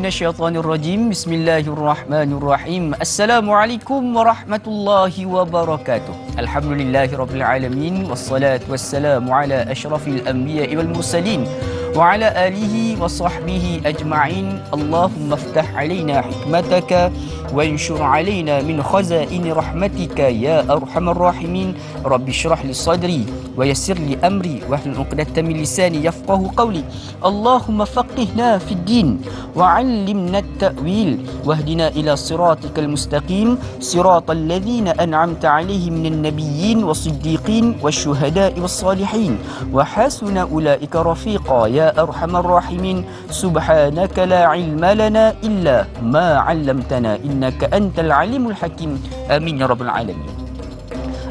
minasyaitonir rajim. Bismillahirrahmanirrahim. Assalamualaikum warahmatullahi wabarakatuh. Alhamdulillahirabbil alamin wassalatu wassalamu ala asyrafil anbiya'i wal mursalin wa ala alihi wa sahbihi ajma'in. Allahumma iftah alaina hikmataka وانشر علينا من خزائن رحمتك يا أرحم الراحمين رب اشرح لي صدري ويسر لي أمري واحلل عقدة من لساني يفقه قولي اللهم فقهنا في الدين وعلمنا التأويل واهدنا إلى صراطك المستقيم صراط الذين أنعمت عليهم من النبيين والصديقين والشهداء والصالحين وحسن أولئك رفيقا يا أرحم الراحمين سبحانك لا علم لنا إلا ما علمتنا innaka antal alimul hakim. Amin ya rabbal alamin.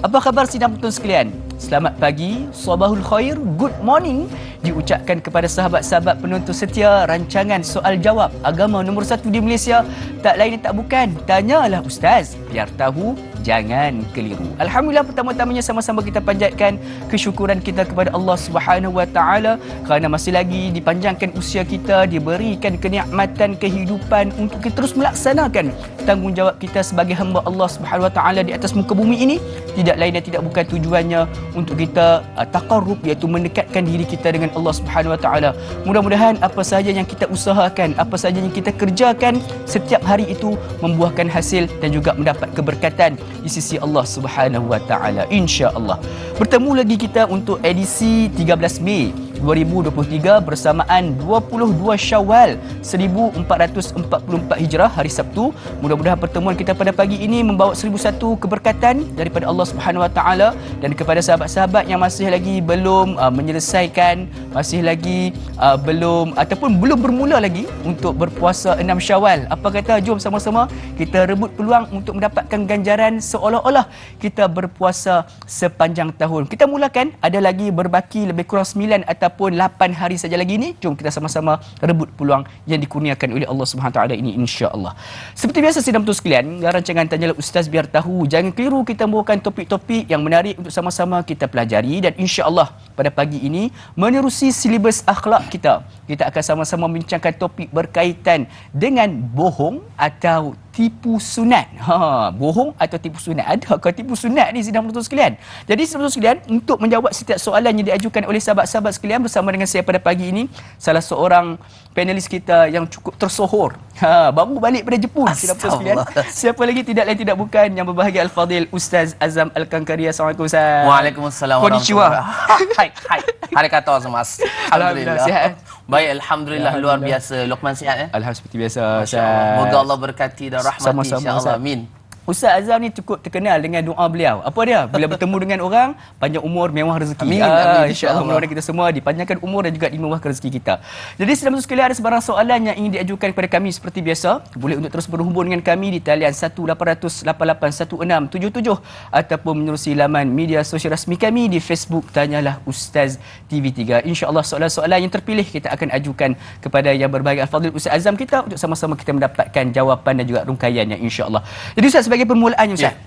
Apa khabar sidang penonton sekalian? Selamat pagi, sabahul khair, good morning diucapkan kepada sahabat-sahabat penonton setia rancangan soal jawab agama nombor 1 di Malaysia. Tak lain tak bukan, tanyalah ustaz, biar tahu jangan keliru. Alhamdulillah, pertama-tamanya sama-sama kita panjatkan kesyukuran kita kepada Allah Subhanahu Wa Taala kerana masih lagi dipanjangkan usia kita, diberikan kenikmatan kehidupan untuk kita terus melaksanakan tanggungjawab kita sebagai hamba Allah Subhanahu Wa Taala di atas muka bumi ini. Tidak lain dan tidak bukan tujuannya untuk kita taqarrub, iaitu mendekatkan diri kita dengan Allah Subhanahu Wa Taala. Mudah-mudahan apa sahaja yang kita usahakan, apa sahaja yang kita kerjakan setiap hari itu membuahkan hasil dan juga mendapat keberkatan di sisi Allah Subhanahu Wa Taala, insya-Allah. Bertemu lagi kita untuk edisi 13 Mei 2023 bersamaan 22 Syawal 1444 Hijrah, hari Sabtu. Mudah-mudahan pertemuan kita pada pagi ini membawa 1001 keberkatan daripada Allah Subhanahu Wa Taala. Dan kepada sahabat-sahabat yang masih lagi belum menyelesaikan, masih lagi belum bermula lagi untuk berpuasa 6 Syawal, apa kata jom sama-sama kita rebut peluang untuk mendapatkan ganjaran seolah-olah kita berpuasa sepanjang tahun. Kita mulakan, ada lagi berbaki lebih kurang 9 ataupun 8 hari saja lagi ni. Jom kita sama-sama rebut peluang yang dikurniakan oleh Allah Subhanahu Taala ini, insya-Allah. Seperti biasa sidang penonton sekalian, rancangan Tanyalah Ustaz biar tahu jangan keliru, kita membawakan topik-topik yang menarik untuk sama-sama kita pelajari. Dan insya-Allah pada pagi ini menerusi silibus akhlak kita, kita akan sama-sama membincangkan topik berkaitan dengan bohong atau tipu sunat. Bohong atau tipu sunat. Adakah tipu sunat ni sidang penonton sekalian? Jadi sidang penonton sekalian, untuk menjawab setiap soalan yang diajukan oleh sahabat-sahabat sekalian, bersama dengan saya pada pagi ini salah seorang panelis kita yang cukup tersohor. Baru balik pada Jepun sidang penonton sekalian. Siapa lagi, tidak lain tidak bukan yang berbahagia Al-Fadil Ustaz Azam Al-Kankaria. Assalamualaikum Ustaz. Waalaikumsalam warahmatullahi. Hai. Hari kata Mas. Alhamdulillah sihat. Baik, alhamdulillah, luar biasa. Luqman sihat Alhamdulillah seperti biasa. Moga Allah berkati dan rahmati insya-Allah. Amin. Ustaz Azam ni cukup terkenal dengan doa beliau. Apa dia? Bila bertemu dengan orang, panjang umur, mewah rezeki. Amin. InsyaAllah mudah-mudahan kita semua dipanjangkan umur dan juga dimewahkan rezeki kita. Jadi sedang sekalian, ada sebarang soalan yang ingin diajukan kepada kami seperti biasa. Boleh untuk terus berhubung dengan kami di talian 1-800-8816-77 ataupun menerusi laman media sosial rasmi kami di Facebook Tanyalah Ustaz TV3. InsyaAllah soalan-soalan yang terpilih kita akan ajukan kepada yang berbahagia Al-Fadhil Ustaz Azam kita untuk sama-sama kita mendapatkan jawapan dan juga rungkaiannya, insyaAllah. Jadi Ustaz, sebagai permulaannya Ustaz,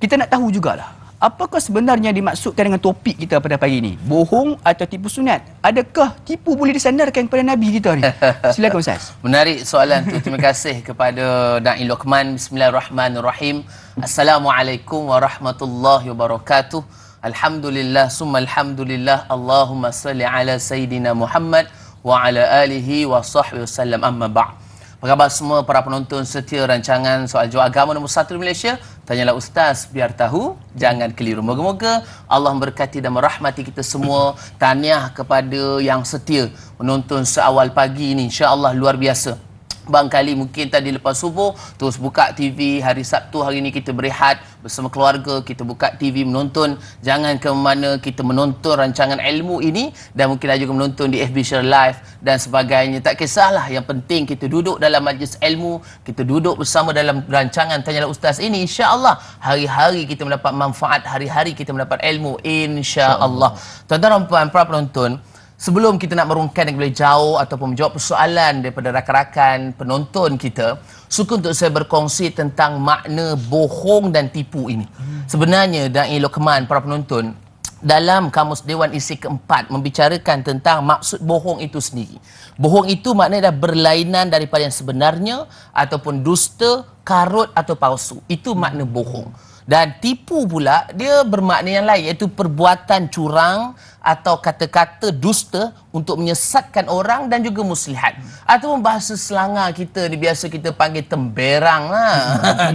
kita nak tahu jugalah, apakah sebenarnya dimaksudkan dengan topik kita pada pagi ini? Bohong atau tipu sunat? Adakah tipu boleh disandarkan kepada Nabi kita ni? Silakan Ustaz. Menarik soalan tu. Terima kasih kepada Da'i Luqman. Bismillahirrahmanirrahim. Assalamualaikum warahmatullahi wabarakatuh. Alhamdulillah summa alhamdulillah. Allahumma salli ala Sayyidina Muhammad wa ala alihi wa sahbihi wasallam, amma ba'. Apa khabar semua para penonton setia rancangan soal jawab agama nombor 1 di Malaysia? Tanyalah Ustaz biar tahu jangan keliru. Moga-moga Allah memberkati dan merahmati kita semua. Tahniah kepada yang setia menonton seawal pagi ini, insya-Allah luar biasa. Barangkali mungkin tadi lepas subuh terus buka TV, hari Sabtu hari ini kita berehat bersama keluarga, kita buka TV menonton. Jangan ke mana, kita menonton rancangan ilmu ini dan mungkin juga menonton di FB Share Live dan sebagainya. Tak kisahlah, yang penting kita duduk dalam majlis ilmu, kita duduk bersama dalam rancangan Tanyalah Ustaz ini. InsyaAllah hari-hari kita mendapat manfaat, hari-hari kita mendapat ilmu, insya-Allah. Tuan-tuan dan puan-puan para penonton, sebelum kita nak merungkai dan boleh jauh ataupun menjawab persoalan daripada rakan-rakan penonton kita, suka untuk saya berkongsi tentang makna bohong dan tipu ini. Sebenarnya Da'i Luqman, para penonton, dalam Kamus Dewan Isi keempat membicarakan tentang maksud bohong itu sendiri. Bohong itu maknanya dah berlainan daripada yang sebenarnya ataupun dusta, karut atau palsu. Itu makna bohong. Dan tipu pula dia bermakna yang lain, iaitu perbuatan curang atau kata-kata dusta untuk menyesatkan orang dan juga muslihat. Ataupun bahasa selanga kita ni biasa kita panggil temberang lah.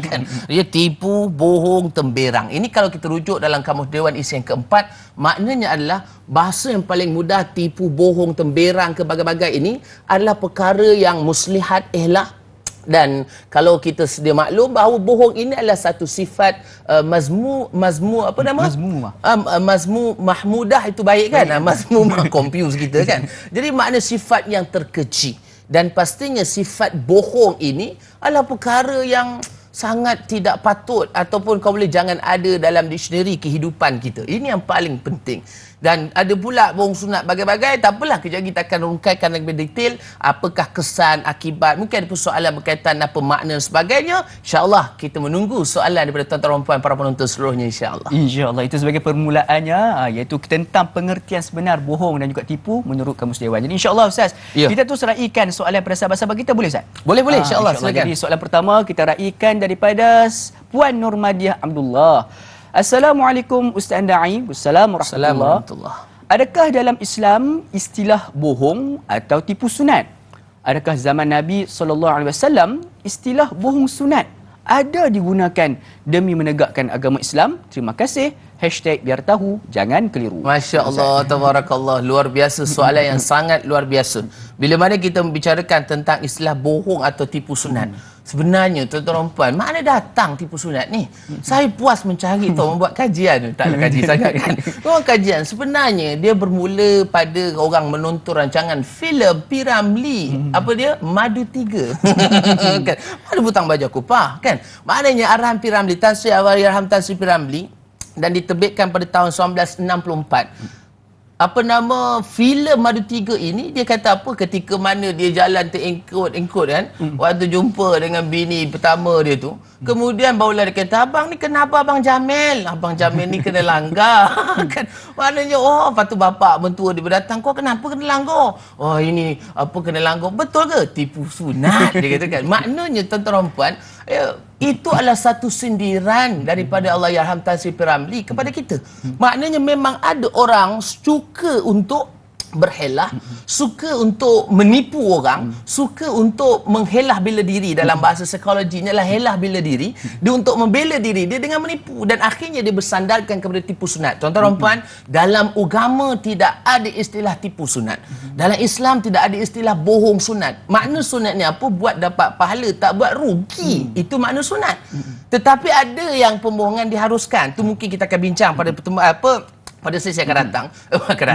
Kan? Dia tipu, bohong, temberang. Ini kalau kita rujuk dalam Kamus Dewan Isi yang keempat, maknanya adalah bahasa yang paling mudah tipu, bohong, temberang ke bagai-bagai ini adalah perkara yang muslihat, dan kalau kita sedia maklum bahawa bohong ini adalah satu sifat mazmu mahmudah, itu baik kan? Mazmumah confuse kita kan. Jadi makna sifat yang terkeji, dan pastinya sifat bohong ini adalah perkara yang sangat tidak patut ataupun kau boleh jangan ada dalam dictionary kehidupan kita. Ini yang paling penting. Dan ada pula bohong sunat bagai-bagai, tak apalah, kejap kita akan rungkaikan lebih detail apakah kesan, akibat, mungkin ada persoalan berkaitan apa makna dan sebagainya. InsyaAllah kita menunggu soalan daripada tuan-tuan dan puan para penonton seluruhnya, insyaAllah. InsyaAllah, itu sebagai permulaannya, iaitu tentang pengertian sebenar bohong dan juga tipu menurut Kamus Dewan. Jadi insyaAllah Ustaz, kita terus raikan soalan pada sahabat-sahabat kita, boleh Ustaz? Boleh, insyaAllah, silakan. Jadi soalan pertama kita raikan daripada Puan Nurmadiah Abdullah. Assalamualaikum Ustaz Da'i. Assalamualaikum warahmatullahi. Adakah dalam Islam istilah bohong atau tipu sunat? Adakah zaman Nabi SAW istilah bohong sunat ada digunakan demi menegakkan agama Islam? Terima kasih. #biar tahu, jangan keliru. Masya Allah, tabarakallah. Luar biasa, soalan yang sangat luar biasa. Bila mana kita membicarakan tentang istilah bohong atau tipu sunat, sebenarnya tuan-tuan dan puan, mana datang tipu sunat ni? Saya puas mencari tahu, membuat kajian. Taklah kaji sangat kan. Membuat kajian. Sebenarnya dia bermula pada orang menonton rancangan filem P.Ramlee. Apa dia? Madu 3. Kan? Madu Butang Baju Kupah kan? Maknanya arahan P.Ramlee, Tan Sri Allahyarham Tan Sri P.Ramlee, dan diterbitkan pada tahun 1964. Apa nama filem Madu 3 ini, dia kata apa, ketika mana dia jalan terengkut kan, waktu jumpa dengan bini pertama dia tu, kemudian barulah dia kata, abang ni kenapa abang Jamil ni kena langgar. Kan, maknanya lepas tu bapak mentua dia berdatang, kau kenapa kena langgar? Ini apa kena langgar, betul ke? Tipu sunat, dia kata kan. Maknanya tuan-tuan dan puan, itu adalah satu sindiran daripada Allahyarham Tan Sri P.Ramlee kepada kita. Maknanya memang ada orang suka untuk berhelah, suka untuk menipu orang, suka untuk menghelah bela diri. Dalam bahasa psikologinya lah helah bela diri. Dia untuk membela diri dia dengan menipu, dan akhirnya dia bersandarkan kepada tipu sunat. Tuan-tuan dan puan, dalam agama tidak ada istilah tipu sunat. Dalam Islam tidak ada istilah bohong sunat. Makna sunat ni apa? Buat dapat pahala, tak buat rugi. Itu makna sunat. Tetapi ada yang pembohongan diharuskan. Tu mungkin kita akan bincang pada pertemuan pada sesi akan datang.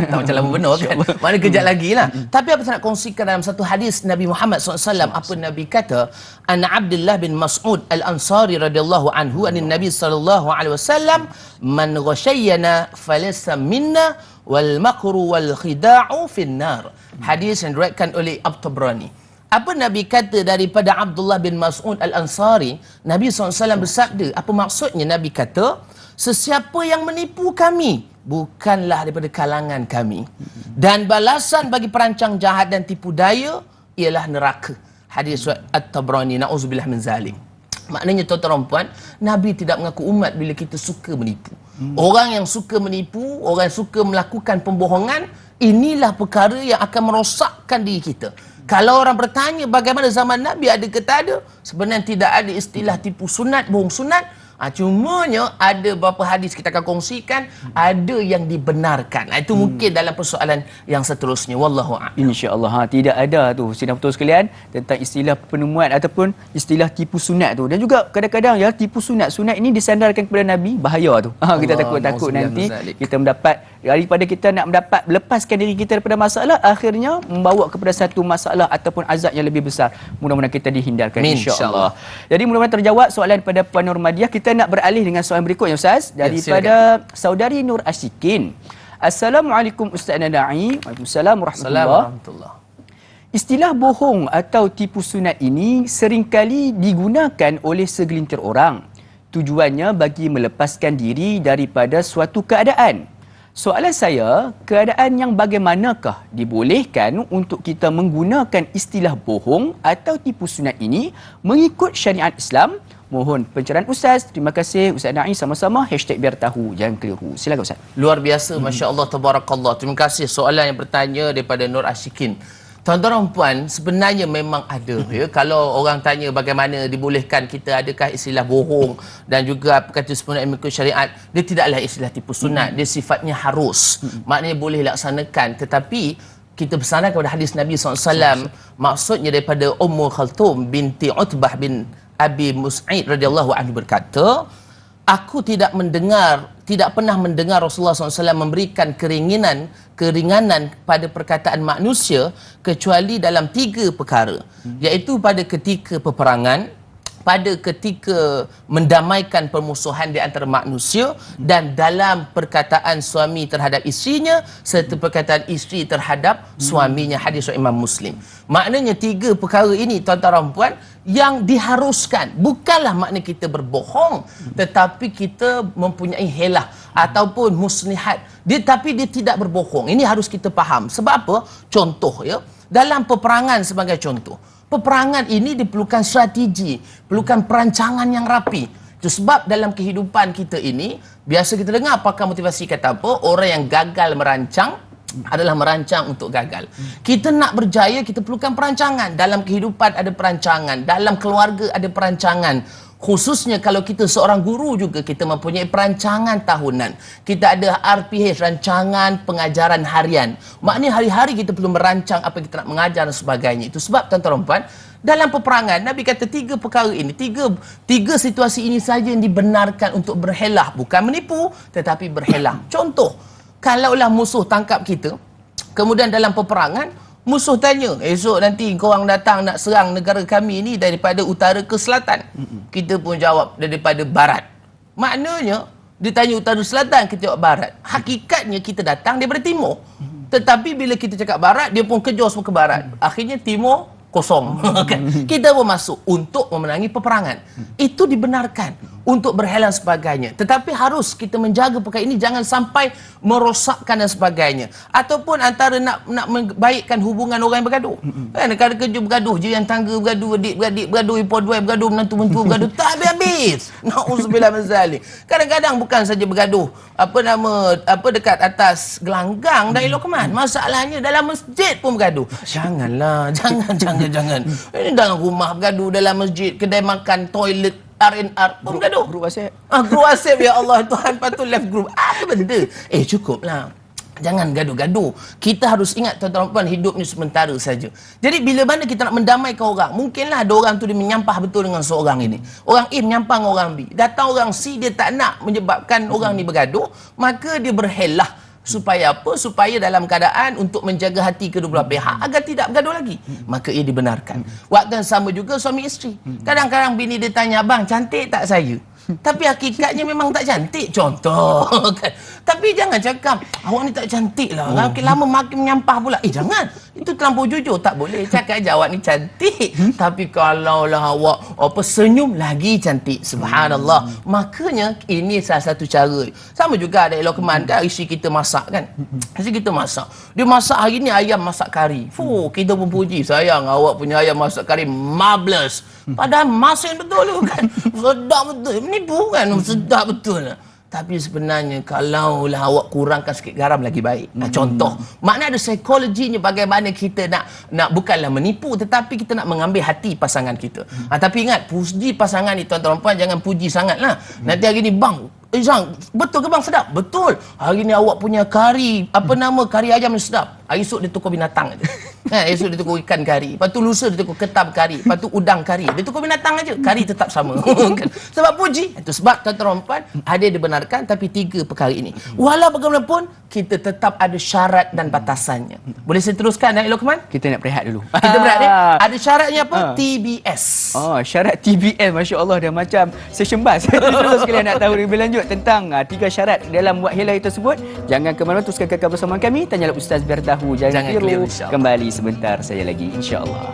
Macam lama benar kan. Mana kejap lagi lah. Tapi apa saya nak kongsikan dalam satu hadis Nabi Muhammad SAW, apa Nabi kata, An Abdullah bin Mas'ud Al-Ansari radhiyallahu anhu anin Nabi sallallahu alaihi wasallam, man ghasyayana falaysa minna wal makru wal khida'u fin nar. Hadis yang diriwayatkan oleh At-Tabrani. Apa Nabi kata daripada Abdullah bin Mas'ud Al-Ansari, Nabi SAW bersabda, apa maksudnya Nabi kata, sesiapa yang menipu kami bukanlah daripada kalangan kami, dan balasan bagi perancang jahat dan tipu daya ialah neraka. Hadis At-Tabrani, na'udzubillah min zalik. Maknanya tuan-tuan dan puan, Nabi tidak mengaku umat bila kita suka menipu. Orang yang suka menipu, orang yang suka melakukan pembohongan, inilah perkara yang akan merosakkan diri kita. Kalau orang bertanya bagaimana zaman Nabi, ada ke tak ada, sebenarnya tidak ada istilah tipu sunat, bohong sunat. Cumanya ada beberapa hadis kita akan kongsikan, ada yang dibenarkan. Itu mungkin dalam persoalan yang seterusnya. Wallahu a'lam. InsyaAllah tidak ada tu sidang betul sekalian tentang istilah penemuan ataupun istilah tipu sunat tu. Dan juga kadang-kadang ya, tipu sunat ini disandarkan kepada Nabi, bahaya tu. Kita takut nanti kita mendapat, daripada kita nak mendapat melepaskan diri kita daripada masalah, akhirnya membawa kepada satu masalah ataupun azab yang lebih besar. Mudah-mudahan kita dihindarkan, insya-Allah. Jadi mudah-mudahan terjawab soalan pada Puan Nurmadiah. Kita nak beralih dengan soalan berikutnya Ustaz, daripada saudari Nur Asyikin. Assalamualaikum Ustaz Da'i. Waalaikumsalam warahmatullahi. Istilah bohong atau tipu sunat ini seringkali digunakan oleh segelintir orang. Tujuannya bagi melepaskan diri daripada suatu keadaan. Soalan saya, keadaan yang bagaimanakah dibolehkan untuk kita menggunakan istilah bohong atau tipu sunat ini mengikut syariat Islam? Mohon pencerahan Ustaz. Terima kasih Ustaz Naim, sama-sama #biar tahu jangan keliru. Silakan Ustaz. Luar biasa, Masya Allah, Tabarakallah. Terima kasih soalan yang bertanya daripada Nur Ashikin. Tuan-tuan dan puan, sebenarnya memang ada. Ya, kalau orang tanya bagaimana dibolehkan kita, adakah istilah bohong dan juga apa kata sunat mengikut syariat, dia tidaklah istilah tipu sunat. Dia sifatnya harus. Maknanya boleh laksanakan. Tetapi kita bersandar kepada hadis Nabi SAW, maksudnya daripada Ummu Khalthum binti Utbah bin Abi Mus'id radhiyallahu anhu berkata, aku tidak pernah mendengar Rasulullah SAW memberikan keringanan pada perkataan manusia kecuali dalam 3 perkara, iaitu pada ketika peperangan, pada ketika mendamaikan permusuhan di antara manusia, dan dalam perkataan suami terhadap isterinya serta perkataan isteri terhadap suaminya. Hadis Imam Muslim. Maknanya 3 perkara ini, tuan-tuan dan puan, yang diharuskan. Bukanlah makna kita berbohong, tetapi kita mempunyai helah ataupun muslihat. Tapi dia tidak berbohong. Ini harus kita faham. Sebab apa? Contoh, ya, dalam peperangan sebagai contoh. Peperangan ini diperlukan strategi, perlukan perancangan yang rapi. Itu sebab dalam kehidupan kita ini, biasa kita dengar pakar motivasi kata apa? Orang yang gagal merancang adalah merancang untuk gagal. Kita nak berjaya, kita perlukan perancangan. Dalam kehidupan ada perancangan, dalam keluarga ada perancangan. Khususnya kalau kita seorang guru juga, kita mempunyai perancangan tahunan. Kita ada RPH, rancangan pengajaran harian. Maknanya hari-hari kita perlu merancang apa yang kita nak mengajar dan sebagainya. Itu sebab tuan-tuan dan puan, dalam peperangan Nabi kata 3 perkara ini, tiga situasi ini saja yang dibenarkan untuk berhelah. Bukan menipu, tetapi berhelah. Contoh, kalaulah musuh tangkap kita, kemudian dalam peperangan musuh tanya, esok nanti korang datang nak serang negara kami ni daripada utara ke selatan. Kita pun jawab daripada barat. Maknanya, dia tanya utara selatan, kita jawab barat. Hakikatnya kita datang daripada timur. Tetapi bila kita cakap barat, dia pun kejar semua ke barat. Akhirnya timur kosong. Kita pun masuk untuk memenangi peperangan. Itu dibenarkan untuk berhelah sebagainya. Tetapi harus kita menjaga perkara ini jangan sampai merosakkan dan sebagainya. Ataupun antara nak membaikkan hubungan orang yang bergaduh. Kan kadang kerja bergaduh, je yang tangga bergaduh, adik-beradik bergaduh, ipar dua bergaduh, menantu-mentua bergaduh, tak habis-habis. Nauzubillah min zalik. Kadang-kadang bukan saja bergaduh dekat atas gelanggang dan elokman. Masalahnya dalam masjid pun bergaduh. Janganlah, jangan. Ini dalam rumah bergaduh, dalam masjid, kedai makan, toilet, R&R pun bergaduh. Grup WhatsApp. Grup WhatsApp, ya Allah, Tuhan patut left group. Apa benda? Cukuplah. Jangan gaduh-gaduh. Kita harus ingat, tuan-tuan dan puan, hidup ni sementara saja. Jadi bila mana kita nak mendamaikan orang, mungkinlah ada orang tu dia menyampah betul dengan seorang ini. Orang A menyampah dengan orang B. Datang orang C, dia tak nak menyebabkan orang ni bergaduh, maka dia berhelah. Supaya apa? Supaya dalam keadaan untuk menjaga hati kedua belah pihak agar tidak bergaduh lagi. Maka ia dibenarkan. Waktu yang sama juga suami isteri. Kadang-kadang bini dia tanya, abang cantik tak saya? Tapi hakikatnya memang tak cantik. Contoh. Kan? Tapi jangan cakap, awak ni tak cantik lah. Makin lama makin menyampah pula. Jangan. Itu terlampau jujur. Tak boleh. Cakap je awak ni cantik. Tapi kalaulah awak senyum lagi cantik. Subhanallah. Makanya ini salah satu cara. Sama juga ada elokman kan. Isteri kita masak kan. Isteri kita masak. Dia masak hari ni ayam masak kari. Kita pun puji. Sayang awak punya ayam masak kari marvelous. Padahal masak betul tu kan. Sedap betul. Menipu kan. Sedap betul. Tapi sebenarnya kalaulah awak kurangkan sikit garam lagi baik. Contoh. Makna ada psikologinya bagaimana kita nak bukanlah menipu, tetapi kita nak mengambil hati pasangan kita. Tapi ingat, puji pasangan ni tuan-tuan puan, jangan puji sangatlah. Nanti hari ni bang, Zang, betul ke bang sedap? Betul. Hari ni awak punya kari, kari ayam ni sedap. Esok dia tukar binatang aja. Esok dia tukar ikan kari. Lepas tu lusa dia tukar ketam kari. Lepas tu udang kari. Dia tukar binatang aja. Kari tetap sama. Sebab puji. Itu sebab tuan-tuan puan, ada dibenarkan tapi 3 perkara ini. Walau bagaimanapun, kita tetap ada syarat dan batasannya. Boleh saya teruskan, Datuk Lokman? Kita nak berehat dulu. Kita berehat ni. Ada syaratnya apa? TBS. Syarat TBS. Masya Allah, dah macam session bas. Terus sekalian nak tahu lebih lanjut tentang 3 syarat dalam buat hilal tersebut. Jangan ke mana, teruskan kekal bersama kami. Tanyalah Ustaz biar tahu. Jangan keliru. Kembali sebentar saya lagi, insya-Allah.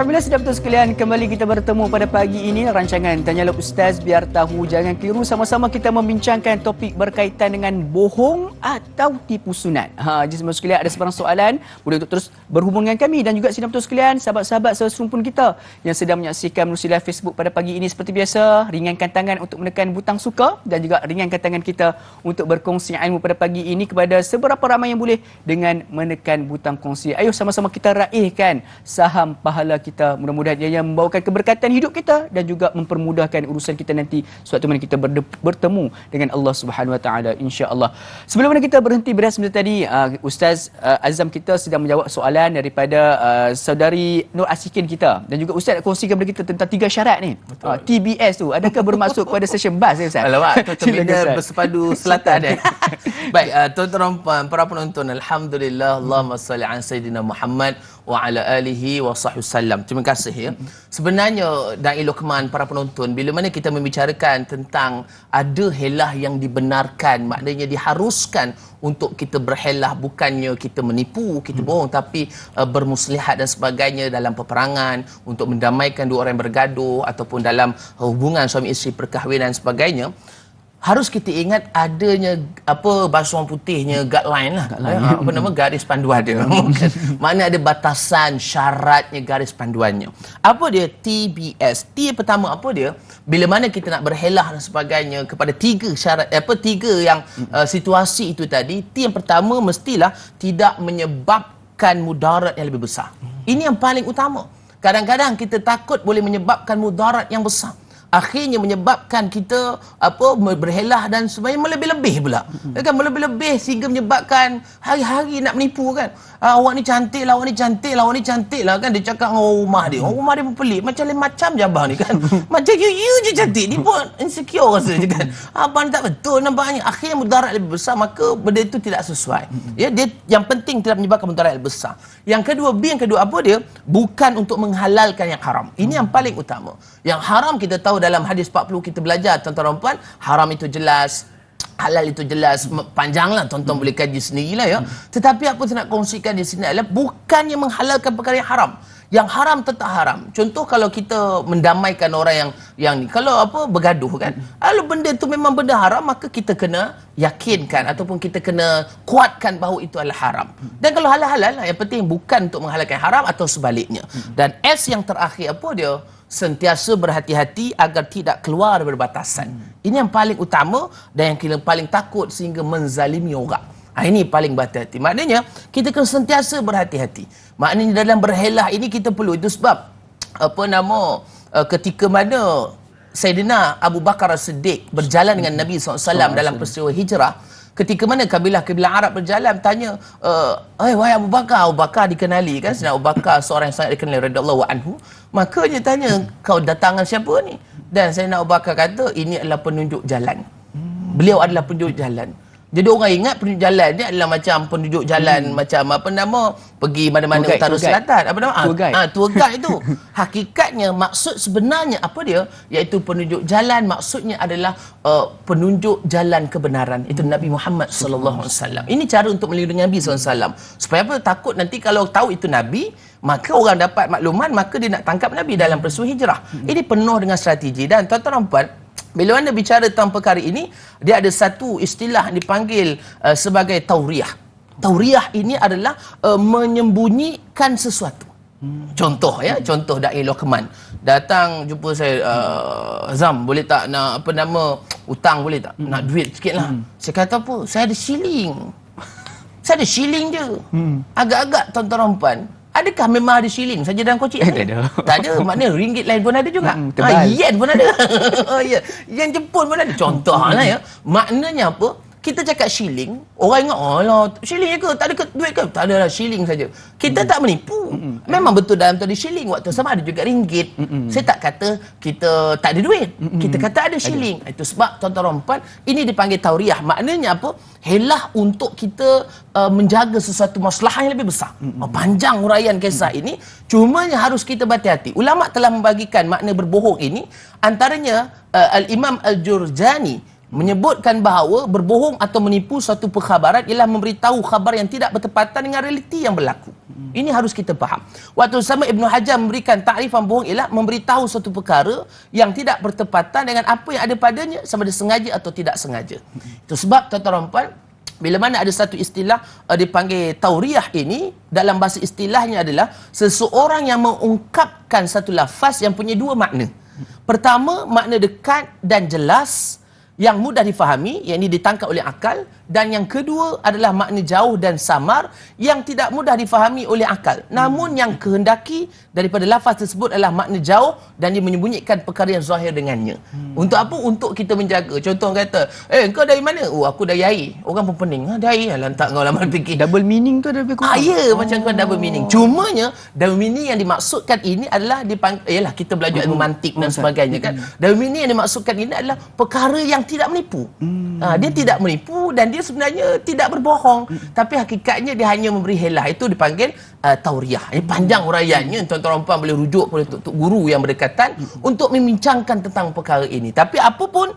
Alhamdulillah, sedap betul sekalian, kembali kita bertemu pada pagi ini rancangan Tanyalah Ustaz biar tahu jangan keliru. Sama-sama kita membincangkan topik berkaitan dengan bohong atau tipu sunat. Jadi semua sekalian, ada sebarang soalan boleh untuk terus berhubung dengan kami, dan juga sedap betul sekalian sahabat-sahabat serumpun kita yang sedang menyaksikan melalui live Facebook pada pagi ini. Seperti biasa, ringankan tangan untuk menekan butang suka dan juga ringankan tangan kita untuk berkongsi ilmu pada pagi ini kepada seberapa ramai yang boleh dengan menekan butang kongsi. Ayo sama-sama kita raihkan saham pahala kita. Mudah-mudahan ia yang membawakan keberkatan hidup kita dan juga mempermudahkan urusan kita nanti suatu mana kita bertemu dengan Allah Subhanahu Wa Taala, insya-Allah. Sebelum mana kita berhenti beres sebentar tadi, Ustaz Azam kita sedang menjawab soalan daripada saudari Nur Asikin kita, dan juga Ustaz nak kongsikan kepada kita tentang 3 syarat ni. TBS tu adakah bermaksud kepada stesen bas ya Ustaz? Alamak, tu terminal Bersepadu Selatan Baik, tuan-tuan para penonton, alhamdulillah, Allahumma salli ala sayyidina Muhammad wa ala alihi wa sahbihi wasallam. Terima kasih ya. Sebenarnya Da'i Luqman, para penonton, bila mana kita membicarakan tentang ada helah yang dibenarkan, maknanya diharuskan untuk kita berhelah, bukannya kita menipu, kita bohong, tapi bermuslihat dan sebagainya dalam peperangan untuk mendamaikan dua orang yang bergaduh ataupun dalam hubungan suami isteri, perkahwinan dan sebagainya. Harus kita ingat adanya basuhan putihnya, guideline lah, garis panduan dia. Mana ada batasan, syaratnya, garis panduannya. Apa dia TBS? T pertama apa dia? Bila mana kita nak berhelah dan sebagainya kepada 3 syarat, 3 yang situasi itu tadi. T yang pertama mestilah tidak menyebabkan mudarat yang lebih besar. Ini yang paling utama. Kadang-kadang kita takut boleh menyebabkan mudarat yang besar, akhirnya menyebabkan kita berhelah dan sebagainya melebih-lebih pula. Kan melebih-lebih sehingga menyebabkan hari-hari nak menipu kan. Awak ni cantik lah, awak ni cantik lah, awak ni cantik lah kan. Dia cakap dengan orang rumah dia. Orang rumah dia pun pelik. Macam jabang ni kan. Macam you je cantik. Dia pun insecure rasa je kan. Abang tak betul nampaknya. Akhirnya mudarat lebih besar, maka benda itu tidak sesuai. Ya, dia yang penting tidak menyebabkan mudarat lebih besar. Yang kedua, B yang kedua apa dia? Bukan untuk menghalalkan yang haram. Ini yang paling utama. Yang haram kita tahu dalam hadis 40 kita belajar, tuan-tuan dan puan, haram itu jelas, halal itu jelas, panjanglah tuan-tuan boleh kaji sendirilah ya. Tetapi apa saya nak kongsikan di sini adalah bukannya menghalalkan perkara yang haram. Yang haram tetap haram. Contoh kalau kita mendamaikan orang yang ni, kalau bergaduh kan. Kalau benda itu memang benda haram, maka kita kena yakinkan ataupun kita kena kuatkan bahawa itu adalah haram. Dan kalau halal-halal, yang penting bukan untuk menghalalkan haram atau sebaliknya. Dan S yang terakhir apa dia? Sentiasa berhati-hati agar tidak keluar daripada batasan. Ini yang paling utama dan yang kita paling takut sehingga menzalimi orang. Ini paling berhati-hati. Maknanya kita kena sentiasa berhati-hati. Maknanya dalam berhelah ini kita perlu. Itu sebab ketika mana Sayyidina Abu Bakar As-Siddiq berjalan dengan Nabi SAW dalam peristiwa hijrah, ketika mana kabilah-kabilah Arab berjalan tanya, wahai Abu Bakar. Abu Bakar dikenali kan, Sayyidina Abu Bakar seorang yang sangat dikenali radhiyallahu anhu. Maka dia tanya, kau datangan siapa ni? Dan Sayyidina Abu Bakar kata, ini adalah penunjuk jalan. Beliau adalah penunjuk jalan. Jadi orang ingat penunjuk jalan ni adalah macam penunjuk jalan macam pergi mana-mana utara selatan. Tour guide itu. Hakikatnya maksud sebenarnya apa dia? Iaitu penunjuk jalan, maksudnya adalah penunjuk jalan kebenaran. Itu Nabi Muhammad sallallahu alaihi wasallam. Ini cara untuk melindungi Nabi sallallahu alaihi wasallam. Supaya apa? Takut nanti kalau tahu itu Nabi, maka orang dapat makluman, maka dia nak tangkap Nabi dalam peristiwa hijrah. Ini penuh dengan strategi. Dan tuan-tuan dan puan, bila anda bicara tentang perkara ini, dia ada satu istilah yang dipanggil sebagai tauriah. Tauriah ini adalah menyembunyikan sesuatu. Contoh ya, contoh Da'i Luqman datang jumpa saya, Zam, boleh tak nak hutang boleh tak? Nak duit sikit lah. Saya kata apa? Saya ada shilling. Saya ada shilling je. Agak-agak tuan-tuan dan puan, adakah memang ada shilling saja dalam kocik? Tak ada. Tak ada. Maknanya ringgit lain pun ada juga. Yen pun ada. Yen Jepun pun ada. Contohlah ya. Maknanya apa? Kita cakap shilling, orang ingat, alah, shilling ke? Tak ada duit ke? Tak ada lah, shilling saja. Kita tak menipu. Memang betul dalam tu ada shilling. Waktu sama ada juga ringgit. Saya tak kata kita tak ada duit. Kita kata ada shilling. Itu sebab tuan-tuan dan puan, ini dipanggil tauriah. Maknanya apa? Helah untuk kita menjaga sesuatu masalah yang lebih besar. Panjang huraian kisah ini. Cumanya harus kita berhati-hati. Ulama telah membagikan makna berbohong ini. Antaranya Al-Imam Al-Jurjani menyebutkan bahawa berbohong atau menipu suatu perkhabaran ialah memberitahu khabar yang tidak bertepatan dengan realiti yang berlaku. Ini harus kita faham. Waktu sama Ibn Hajar memberikan takrifan bohong ialah memberitahu suatu perkara yang tidak bertepatan dengan apa yang ada padanya, sama ada sengaja atau tidak sengaja. Itu sebab tuan-tuan dan puan, bila mana ada satu istilah dipanggil tauriah ini, dalam bahasa istilahnya adalah seseorang yang mengungkapkan satu lafaz yang punya dua makna. Pertama, makna dekat dan jelas yang mudah difahami, yang ini ditangkap oleh akal, dan yang kedua adalah makna jauh dan samar yang tidak mudah difahami oleh akal. Namun yang kehendaki daripada lafaz tersebut adalah makna jauh dan dia menyembunyikan perkara yang zahir dengannya. Untuk apa? Untuk kita menjaga. Contoh kata, kau dari mana? Oh, aku dari air. Orang pun pening. Dari air. Lantak kau lama fikir. Double meaning tu ada lebih kurang. Ya, macam kau double meaning. Cumanya double meaning yang dimaksudkan ini adalah yalah, kita belajar ilmu mantik dan sebagainya kan. Double meaning yang dimaksudkan ini adalah perkara yang tidak menipu. Dia tidak menipu dan dia sebenarnya tidak berbohong, tapi hakikatnya dia hanya memberi helah. Itu dipanggil tauriah. Ini panjang uraiannya, tuan-tuan dan puan boleh rujuk kepada tok guru yang berdekatan untuk membincangkan tentang perkara ini. Tapi apapun,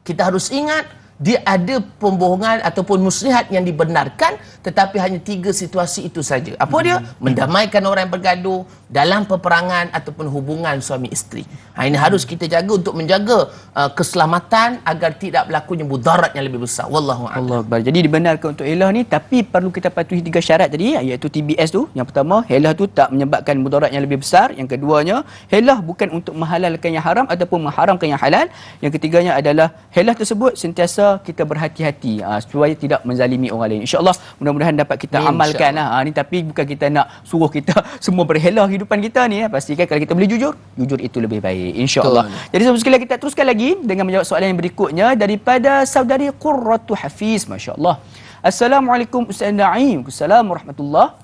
kita harus ingat dia ada pembohongan ataupun muslihat yang dibenarkan, tetapi hanya 3 situasi itu saja. Apa dia? Mendamaikan orang yang bergaduh, dalam peperangan ataupun hubungan suami isteri. Ini harus kita jaga untuk menjaga keselamatan agar tidak berlakunya mudarat yang lebih besar. Wallahu a'lam. Allah Akbar. Jadi dibenarkan untuk helah ni, tapi perlu kita patuhi 3 syarat tadi, iaitu TBS tu. Yang pertama, helah tu tak menyebabkan mudarat yang lebih besar. Yang keduanya, helah bukan untuk menghalalkan yang haram ataupun mengharamkan yang halal. Yang ketiganya adalah helah tersebut sentiasa kita berhati-hati supaya tidak menzalimi orang lain. InsyaAllah mudah-mudahan dapat kita amalkan ni. Tapi bukan kita nak suruh kita semua berhelah kehidupan kita ni. Pastikan kalau kita boleh jujur itu lebih baik, insyaAllah. Jadi sekali kita teruskan lagi dengan menjawab soalan yang berikutnya daripada saudari Qurratu Hafiz. Masya-Allah. Assalamualaikum Ustaz Naim. Assalamualaikum warahmatullahi.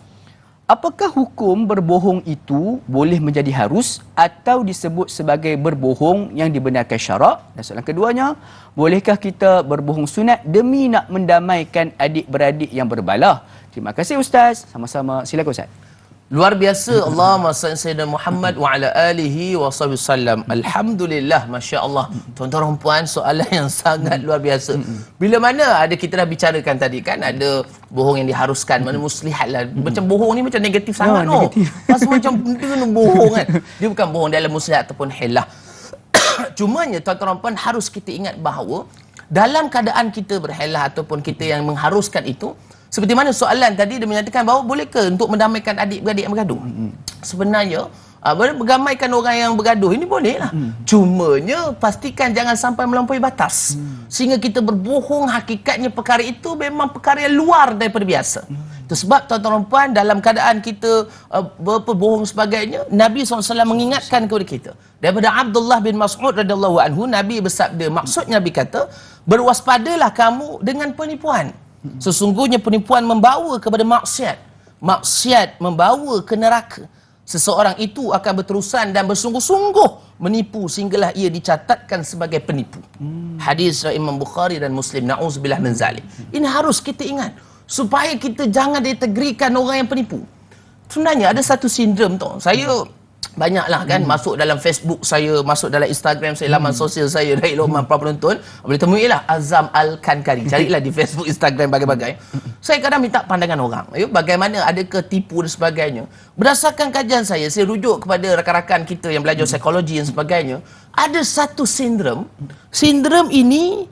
Apakah hukum berbohong itu boleh menjadi harus atau disebut sebagai berbohong yang dibenarkan syarak? Dan soalan keduanya, bolehkah kita berbohong sunat demi nak mendamaikan adik-beradik yang berbalah? Terima kasih Ustaz. Sama-sama. Silakan Ustaz. Luar biasa. Allahumma salli sayyidina Muhammad wa ala alihi wa sahbihi sallam. Alhamdulillah, masya-Allah. Tuan-tuan dan puan, soalan yang sangat luar biasa. Bila mana ada kita dah bicarakan tadi kan, ada bohong yang diharuskan, mana muslihat lah. Macam bohong ni macam negatif sangat negatif. Pasal macam dia kena bohong kan. Dia bukan bohong dalam muslihat ataupun helah. Cumanya tuan-tuan dan puan harus kita ingat bahawa dalam keadaan kita berhelah ataupun kita yang mengharuskan itu, seperti mana soalan tadi dia menyatakan bahawa bolehkah untuk mendamaikan adik-beradik yang bergaduh? Sebenarnya berdamaikan orang yang bergaduh ini boleh lah. Cumanya pastikan jangan sampai melampaui batas. Sehingga kita berbohong, hakikatnya perkara itu memang perkara yang luar daripada biasa. Itu sebab tuan-tuan dan puan, dalam keadaan kita berbohong sebagainya, Nabi SAW mengingatkan kepada kita. Daripada Abdullah bin Mas'ud radhiyallahu anhu, Nabi bersabda, maksudnya Nabi kata, berwaspadalah kamu dengan penipuan. Sesungguhnya penipuan membawa kepada maksiat. Maksiat membawa ke neraka. Seseorang itu akan berterusan dan bersungguh-sungguh menipu sehinggalah ia dicatatkan sebagai penipu. Hadis Imam Bukhari dan Muslim. Na'udzubillah min zalik. Ini harus kita ingat supaya kita jangan ditegrikan orang yang penipu. Sebenarnya ada satu sindrom tu. Saya banyaklah kan masuk dalam Facebook saya, masuk dalam Instagram saya, laman sosial saya dari Lokman para penonton, boleh temuilah Azam Al-Kankari, carilah di Facebook, Instagram, bagai-bagai. Saya kadang minta pandangan orang, bagaimana adakah tipu dan sebagainya. Berdasarkan kajian saya rujuk kepada rakan-rakan kita yang belajar psikologi dan sebagainya, ada satu sindrom. Sindrom ini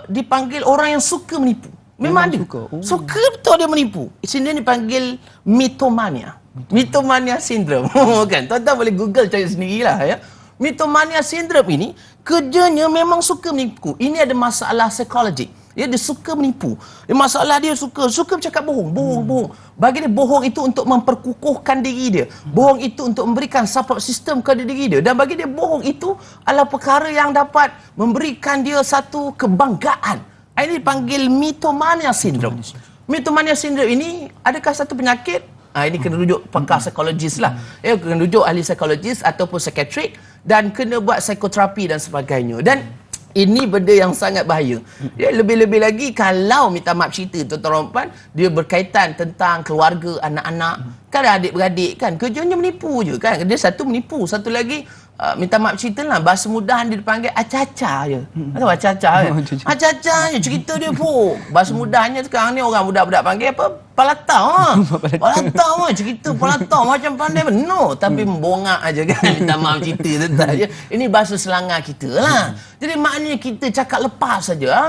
dipanggil orang yang suka menipu. Memang ada. Suka betul dia menipu. Sindrom dipanggil mitomania. Mitomania syndrome. Kan? Tuan-tuan boleh Google cari sendirilah ya. Mitomania syndrome ini kerjanya memang suka menipu. Ini ada masalah psikologi. Dia suka menipu. Masalah dia suka bercakap bohong. Bagi dia bohong itu untuk memperkukuhkan diri dia. Bohong itu untuk memberikan support system kepada diri dia. Dan bagi dia bohong itu adalah perkara yang dapat memberikan dia satu kebanggaan. Ini dipanggil mitomania syndrome. Mitomania syndrome ini adakah satu penyakit? Ini kena rujuk pakar psikologis lah. Kena rujuk ahli psikologis ataupun psikiatrik dan kena buat psikoterapi dan sebagainya. Dan ini benda yang sangat bahaya. Lebih-lebih lagi kalau minta maaf cerita tuan-tuan, dia berkaitan tentang keluarga, anak-anak. Kan adik-beradik kan kerjanya menipu je kan. Dia satu menipu, satu lagi minta maaf cerita lah, bahasa mudahan dia dipanggil acaca je. Tahu acaca je? Acaca je cerita dia pun. Bahasa mudahnya sekarang ni orang budak-budak panggil apa? Palatau. Palatau cerita palatau macam pandai benar tapi membongak aja kan. Minta maaf cerita tetap je. Ini bahasa selangar kita lah. Jadi maknanya kita cakap lepas saja.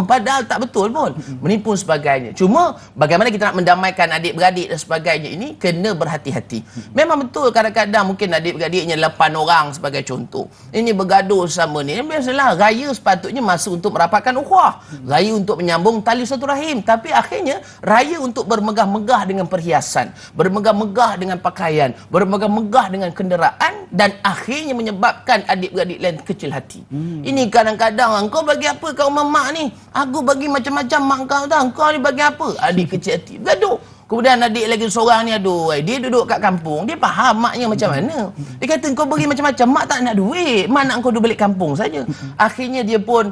Padahal tak betul pun. Menipu sebagainya. Cuma bagaimana kita nak mendamaikan adik-beradik dan sebagainya ini kena berhati-hati. Memang betul kadang-kadang mungkin adik-beradiknya 8 orang sebagai contoh. Ini bergaduh sama ni. Biasalah raya sepatutnya masa untuk merapatkan ukhuwah. Raya untuk menyambung tali silaturahim. Tapi akhirnya raya untuk bermegah-megah dengan perhiasan, bermegah-megah dengan pakaian, bermegah-megah dengan kenderaan dan akhirnya menyebabkan adik-beradik lain kecil hati. Ini kadang-kadang kau bagi apa kau mamak ni? Aku bagi macam-macam mak kau tahu. Kau ni bagi apa? Adik kecil hati. Bergaduh. Kemudian adik lagi seorang ni aduh, dia duduk kat kampung, dia faham maknya macam mana. Dia kata kau bagi macam-macam, mak tak nak duit, mak nak kau duduk balik kampung saja. Akhirnya dia pun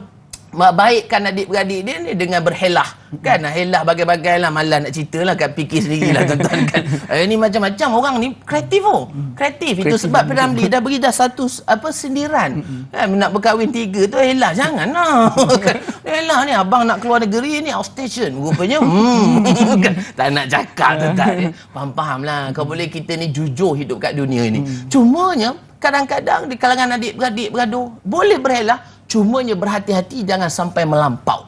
baikkan adik-beradik dia ni dengan berhelah. Kan helah bagai-bagai lah, malah nak cerita lah kat fikir sendiri lah tuan-tuan kan. Ini macam-macam orang ni kreatif kreatif. Itu sebab P.Ramlee dah beri dah satu sindiran. Kan nak berkahwin 3 tu helah jangan lah. Kan? Helah ni abang nak keluar negeri ni outstation rupanya kan? Tak nak cakap tuan-tuan. Faham-faham lah. Kau boleh kita ni jujur hidup kat dunia ni. Cumanya kadang-kadang di kalangan adik-beradik bergaduh boleh berhelah. Cumanya berhati-hati jangan sampai melampau.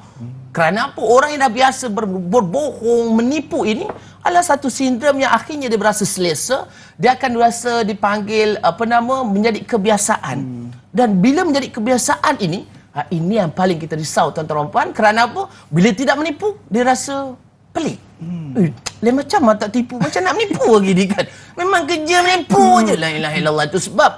Kerana apa? Orang yang dah biasa berbohong, menipu ini adalah satu sindrom yang akhirnya dia berasa selesa. Dia akan rasa dipanggil menjadi kebiasaan. Dan bila menjadi kebiasaan ini yang paling kita risau tuan-tuan dan puan. Kerana apa? Bila tidak menipu, dia rasa pelik. Lain macam tak tipu, macam nak menipu lagi dia kan. Memang kerja menipu je. La ilaha illallah. Itu sebab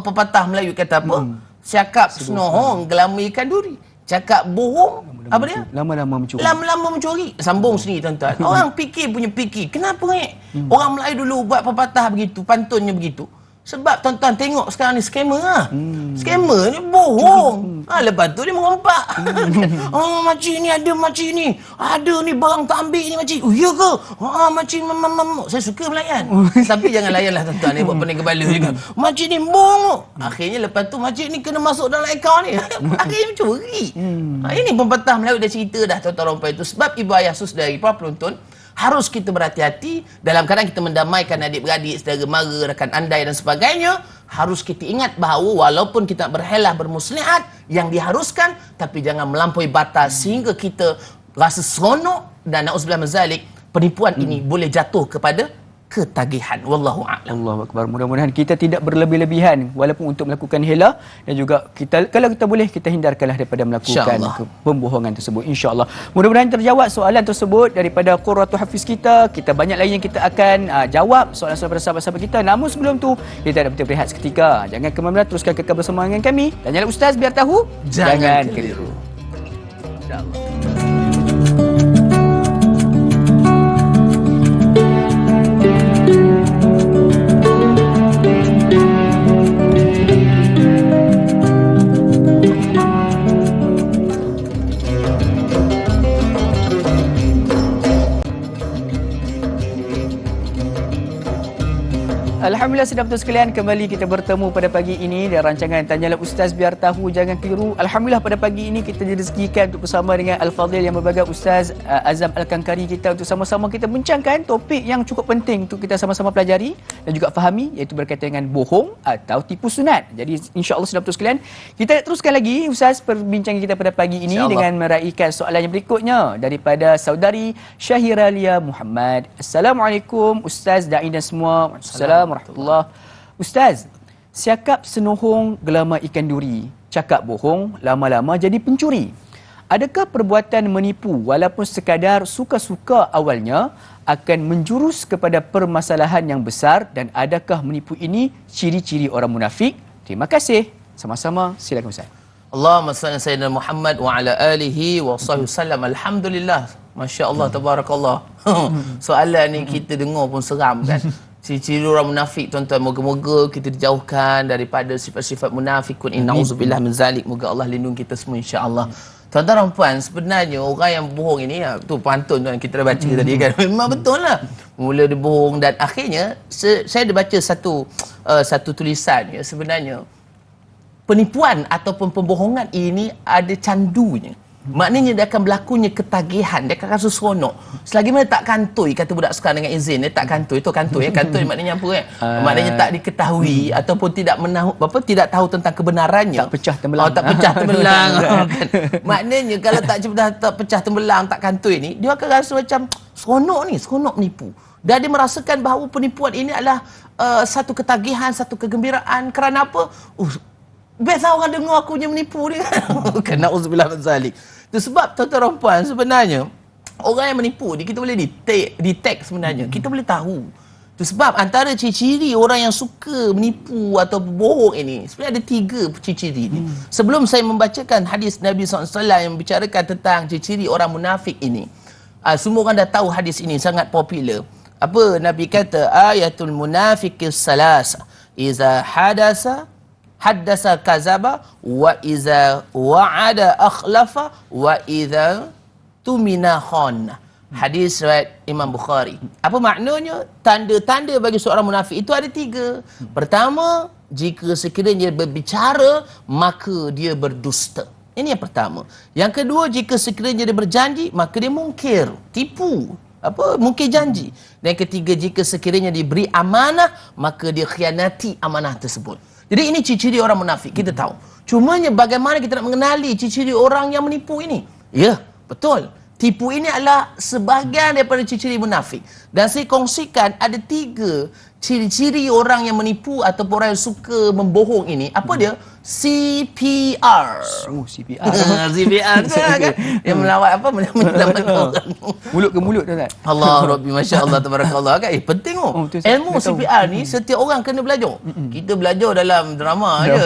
pepatah Melayu kata apa? Cakap senohong gelama ikan duri. Cakap bohong apa dia? Lama-lama mencuri. Lama-lama mencuri. Sambung sini tuan-tuan. Orang fikir punya fikir. Kenapa ni? Orang Melayu dulu buat pepatah begitu, pantunnya begitu. Sebab tuan-tuan tengok sekarang ni skamer lah. Skamer ni bohong. Lepas tu dia mengompak. Makcik ni ada makcik ni. Ada ni barang tak ambil ni makcik. Oh ya ke? Makcik saya suka melayan. Tapi jangan layanlah tuan-tuan ni buat pening kepala juga. Makcik ni bohong. Akhirnya lepas tu makcik ni kena masuk dalam akaun ni. Akhirnya mencuri. Ini pepatah Melayu dah cerita dah tuan-tuan rompai itu. Sebab ibu ayah saudari para penonton harus kita berhati-hati dalam keadaan kita mendamaikan adik-beradik, saudara mara, rakan andai dan sebagainya. Harus kita ingat bahawa walaupun kita berhelah bermuslihat yang diharuskan, tapi jangan melampaui batas sehingga kita rasa seronok dan na'udzubillah min zalik, penipuan ini boleh jatuh kepada ketagihan. Wallahu a'lam. Allahu akbar. Mudah-mudahan kita tidak berlebih-lebihan walaupun untuk melakukan helah, dan juga kita kalau kita boleh kita hindarkanlah daripada melakukan pembohongan tersebut insya-Allah. Mudah-mudahan terjawab soalan tersebut daripada Qurratu Hafiz kita. Kita banyak lagi yang kita akan jawab soalan-soalan pada sahabat-sahabat kita. Namun sebelum tu kita ada berehat seketika. Jangan ke mana-mana, teruskan kekal bersama dengan kami. Tanyalah Ustaz biar tahu, jangan keliru. Insya-Allah. Alhamdulillah sedang betul sekalian, kembali kita bertemu pada pagi ini dalam rancangan Tanyalah Ustaz biar tahu jangan keliru. Alhamdulillah pada pagi ini kita direzekikan untuk bersama dengan Al-Fadhil yang berbahagia Ustaz Azam Al-Kankari kita untuk sama-sama kita bincangkan topik yang cukup penting untuk kita sama-sama pelajari dan juga fahami, iaitu berkaitan dengan bohong atau tipu sunat. Jadi insya-Allah sedang betul sekalian, kita teruskan lagi Ustaz perbincangan kita pada pagi ini dengan meraihkan soalan yang berikutnya daripada saudari Syahiralia Muhammad. Assalamualaikum Ustaz, da'i dan semua. Assalamualaikum warahmatullahi. Ustaz, siakap senohong gelama ikan duri, cakap bohong, lama-lama jadi pencuri. Adakah perbuatan menipu walaupun sekadar suka-suka awalnya akan menjurus kepada permasalahan yang besar, dan adakah menipu ini ciri-ciri orang munafik? Terima kasih. Sama-sama, silakan Ustaz. Allahumma salli sayyidina Muhammad wa ala alihi wa sahbihi sallam. Alhamdulillah. Masya-Allah tabarakallah. Soalan ni kita dengar pun seram kan. Ciri-ciri orang munafik tuan-tuan, moga-moga kita dijauhkan daripada sifat-sifat munafikun. Innauzubillah min zalik. Moga Allah lindungi kita semua insya-Allah. Tuan-tuan dan puan, sebenarnya orang yang bohong ini, tu pantun yang kita dah baca tadi kan, memang betul lah. Mula dia bohong dan akhirnya saya ada baca satu tulisan ya, sebenarnya penipuan ataupun pembohongan ini ada candunya. Maknanya dia akan berlakunya ketagihan, dia akan rasa seronok. Selagi mana tak kantoi, kata budak sekarang dengan izin, dia tak kantoi, itu kantoi ya. Kantoi maknanya apa kan? Maknanya tak diketahui ataupun tidak tahu tentang kebenarannya. Tak pecah tembelang. Tak pecah tembelang. Kan? Maknanya kalau tak pecah tembelang, tak kantoi ni, dia akan rasa macam seronok menipu. Dan dia merasakan bahawa penipuan ini adalah satu ketagihan, satu kegembiraan. Kerana apa? Best lah orang dengar aku punya menipu ni. Kena uzubillah min zalik. Itu sebab tuan-tuan dan puan, sebenarnya orang yang menipu ni kita boleh detect sebenarnya. Kita boleh tahu. Itu sebab antara ciri-ciri orang yang suka menipu atau bohong ini, sebenarnya ada 3 ciri-ciri ni. Sebelum saya membacakan hadis Nabi SAW yang membicarakan tentang ciri-ciri orang munafik ini. Semua orang dah tahu hadis ini, sangat popular. Apa Nabi kata? Ayatul munafiqis salasa. Iza haddasa kazaba wa iza wa'ada akhlafa wa iza tumina khana. Hadis riwayat Imam Bukhari. Apa maknanya? Tanda-tanda bagi seorang munafik itu ada 3. Pertama, jika sekiranya berbicara maka dia berdusta. Ini yang pertama. Yang kedua, jika sekiranya dia berjanji maka dia mungkir, tipu, mungkir janji. Dan yang ketiga, jika sekiranya diberi amanah maka dia khianati amanah tersebut. Jadi ini ciri-ciri orang munafik, kita tahu. Cumanya bagaimana kita nak mengenali ciri-ciri orang yang menipu ini? Ya, betul. Tipu ini adalah sebahagian daripada ciri-ciri munafik. Dan saya kongsikan ada 3 ciri-ciri orang yang menipu ataupun orang yang suka membohong ini. Apa dia? CPR. CPR. CPR kan? Yang melawat menyelamatkan orang. Mulut ke mulut tu kan? Allah Rabbi, Masya Allah, Tabarakallah kan? Penting ilmu CPR ni setiap orang kena belajar. Kita belajar dalam drama je.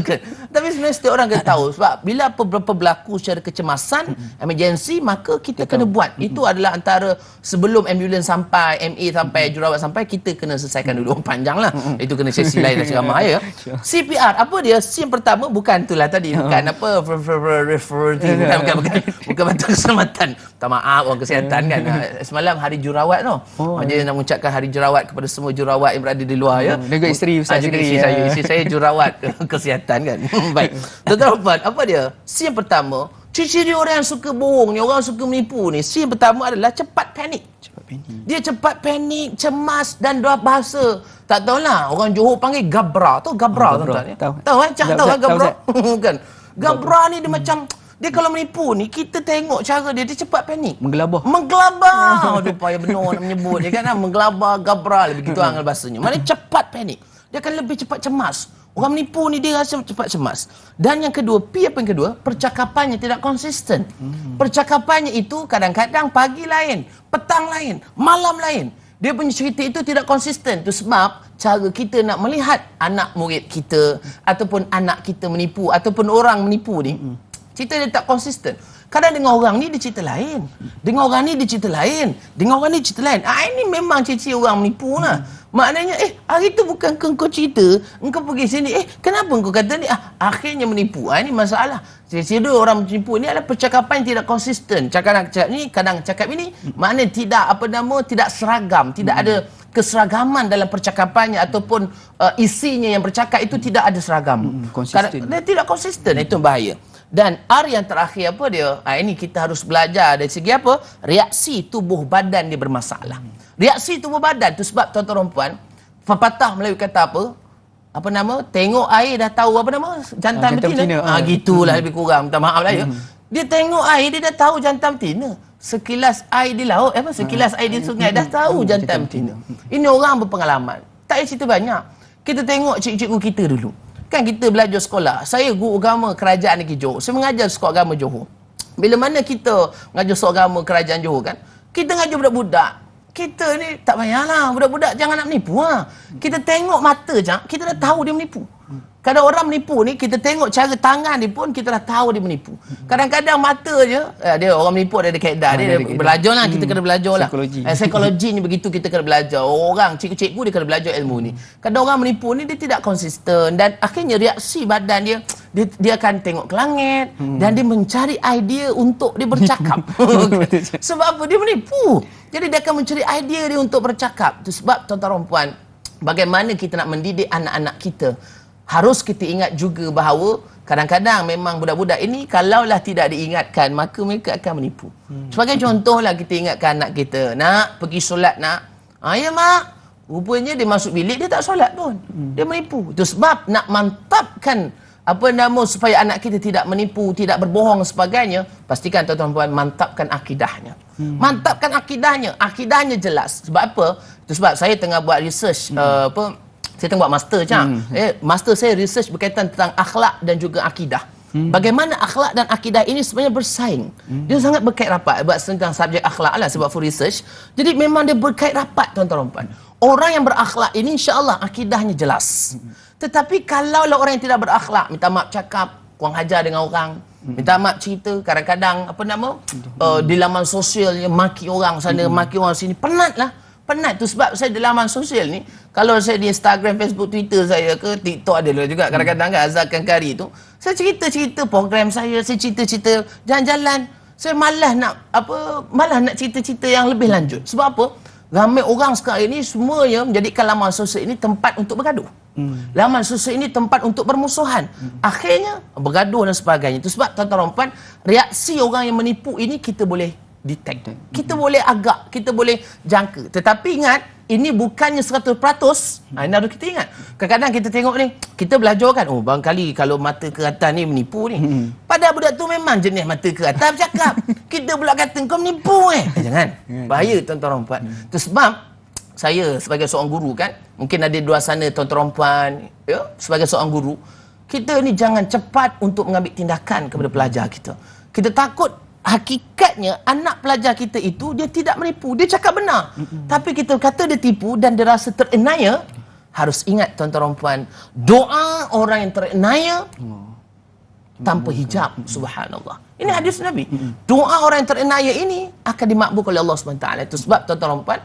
Kan? Tapi sebenarnya setiap orang kena tahu. Sebab bila apa-apa berlaku secara kecemasan, emergency, maka kita kena buat. Itu adalah antara sebelum ambulans sampai, MA sampai, jurawat sampai, kita kena selesaikan dulu. Panjang lah. Itu kena sesi lain dan ceramah ya. CPR, apa dia? C yang pertama bukan itulah tadi, bukan apa bukan bantuan keselamatan. Tak maaf orang kesihatan kan. Semalam hari jurawat tu. Dia nak mengucapkan hari jurawat kepada semua jurawat yang berada di luar ya. Juga isteri Ustaz juga sendiri. isteri saya jurawat kesihatan kan. Baik. Tuan-tuan, apa dia? C yang pertama, ciri-ciri orang yang suka bohong ni, orang suka menipu ni. C yang pertama adalah cepat panik. Dia cepat panik, cemas dan bahasa tak tahulah, orang Johor panggil gabra. Tahu gabra tuan-tuan ya? Tahu kan? Tahu kan gabra? Kan. Gabra ni dia macam, dia kalau menipu ni kita tengok cara dia cepat panik. Menggelabah. Aduh payah benar nak menyebut dia kan, menggelabah, gabra lebih begitu angal bahasanya. Maknanya cepat panik. Dia akan lebih cepat cemas. Orang menipu ni dia rasa cepat cemas. Dan yang kedua, P apa yang kedua? Percakapannya tidak konsisten. Percakapannya itu kadang-kadang pagi lain, petang lain, malam lain. Dia punya cerita itu tidak konsisten. Itu sebab cara kita nak melihat anak murid kita ataupun anak kita menipu ataupun orang menipu ni, cerita dia tak konsisten. Kadang dengan orang ni dia cerita lain, dengan orang ni dia cerita lain, dengan orang ni cerita lain. Ini memang ciri-ciri orang menipu lah. Maknanya hari tu bukan kau cerita, engkau pergi sini, kenapa engkau kata ni? Akhirnya menipu. Ini masalah. Ciri-ciri orang menipu ni adalah percakapan yang tidak konsisten. Cakap ni, kadang cakap ini, maknanya tidak seragam, tidak ada keseragaman dalam percakapannya ataupun isinya yang bercakap itu tidak ada seragam. Dia tidak konsisten, itu bahaya. Dan R yang terakhir apa dia? Ini kita harus belajar dari segi apa? Reaksi tubuh badan dia bermasalah. Reaksi tubuh badan tu sebab tuan-tuan puan, pepatah Melayu kata apa? Apa nama? Tengok air dah tahu apa nama? Jantan betina. Gitulah lebih kurang. Minta maaf lah ya. Dia tengok air dia dah tahu jantan betina. Sekilas air di laut, sekilas air di sungai dah tahu jantan betina. Ini orang berpengalaman. Tak payah cerita banyak. Kita tengok cikgu-cikgu kita dulu. Kan kita belajar sekolah. Saya guru agama kerajaan negeri Johor. Saya mengajar sekolah agama Johor. Bila mana kita mengajar sekolah agama kerajaan Johor kan, kita mengajar budak-budak. Kita ni tak payahlah, budak-budak jangan nak menipu. Kita tengok mata je, kita dah tahu dia menipu. Kadang orang menipu ni, kita tengok cara tangan dia pun, kita dah tahu dia menipu. Kadang-kadang mata je, dia orang menipu ada kaedah. Dia belajar lah, kita kena belajar lah. Psikologi ni begitu, kita kena belajar. Orang, cikgu-cikgu dia kena belajar ilmu ni. Kadang orang menipu ni, dia tidak konsisten. Dan akhirnya reaksi badan dia akan tengok ke langit. Dan dia mencari idea untuk dia bercakap. Sebab apa? Dia menipu. Jadi dia akan mencari idea dia untuk bercakap. Itu sebab tuan-tuan dan puan, bagaimana kita nak mendidik anak-anak kita. Harus kita ingat juga bahawa kadang-kadang memang budak-budak ini kalaulah tidak diingatkan, maka mereka akan menipu. Sebagai contohlah, kita ingatkan anak kita, nak pergi solat nak. Ya mak, rupanya dia masuk bilik, dia tak solat pun. Dia menipu. Itu sebab nak mantapkan supaya anak kita tidak menipu, tidak berbohong sebagainya, pastikan tuan-tuan puan mantapkan akidahnya. Mantapkan akidahnya. Akidahnya jelas. Sebab apa? Itu sebab saya tengah buat research saya tengah buat master master saya research berkaitan tentang akhlak dan juga akidah. Bagaimana akhlak dan akidah ini sebenarnya bersaing. Dia sangat berkait rapat buat tentang subjek akhlak lah sebab for research. Jadi memang dia berkait rapat tuan-tuan dan puan. Orang yang berakhlak ini insya-Allah akidahnya jelas. Tetapi kalau orang yang tidak berakhlak, minta maaf cakap, kurang ajar dengan orang, minta maaf cerita, kadang-kadang di laman sosial maki orang sana, maki orang sini, penat. Tu sebab saya di laman sosial ni, kalau saya di Instagram, Facebook, Twitter saya ke TikTok ada juga kadang-kadang kan Azhar Kari tu, saya cerita-cerita program saya cerita-cerita jalan-jalan. Saya malas nak cerita-cerita yang lebih lanjut. Sebab apa? Ramai orang sekarang ini semuanya menjadikan laman sosial ini tempat untuk bergaduh. Laman sosial ini tempat untuk bermusuhan. Akhirnya bergaduh dan sebagainya. Itu sebab tuan-tuan dan puan, reaksi orang yang menipu ini kita boleh detect. Kita boleh agak, kita boleh jangka. Tetapi ingat, ini bukannya 100%. Ini harus kita ingat. Kadang-kadang kita tengok ni, kita belajar kan, barangkali kalau mata keratan ni menipu ni. Padahal budak tu memang jenis mata keratan bercakap. Kita pula kata kau menipu jangan. Bahaya tuan-tuan dan puan. Itu sebab saya sebagai seorang guru kan, mungkin ada di luar sana tuan-tuan dan puan, sebagai seorang guru, kita ni jangan cepat untuk mengambil tindakan kepada pelajar kita. Kita takut hakikatnya anak pelajar kita itu dia tidak menipu, dia cakap benar. Tapi kita kata dia tipu dan dia rasa terenaya. Harus ingat tuan-tuan dan puan, doa orang yang terenaya tanpa hijab, subhanallah. Ini hadis Nabi. Doa orang yang terenaya ini akan dimakbul oleh Allah SWT. Itu sebab tuan-tuan dan puan,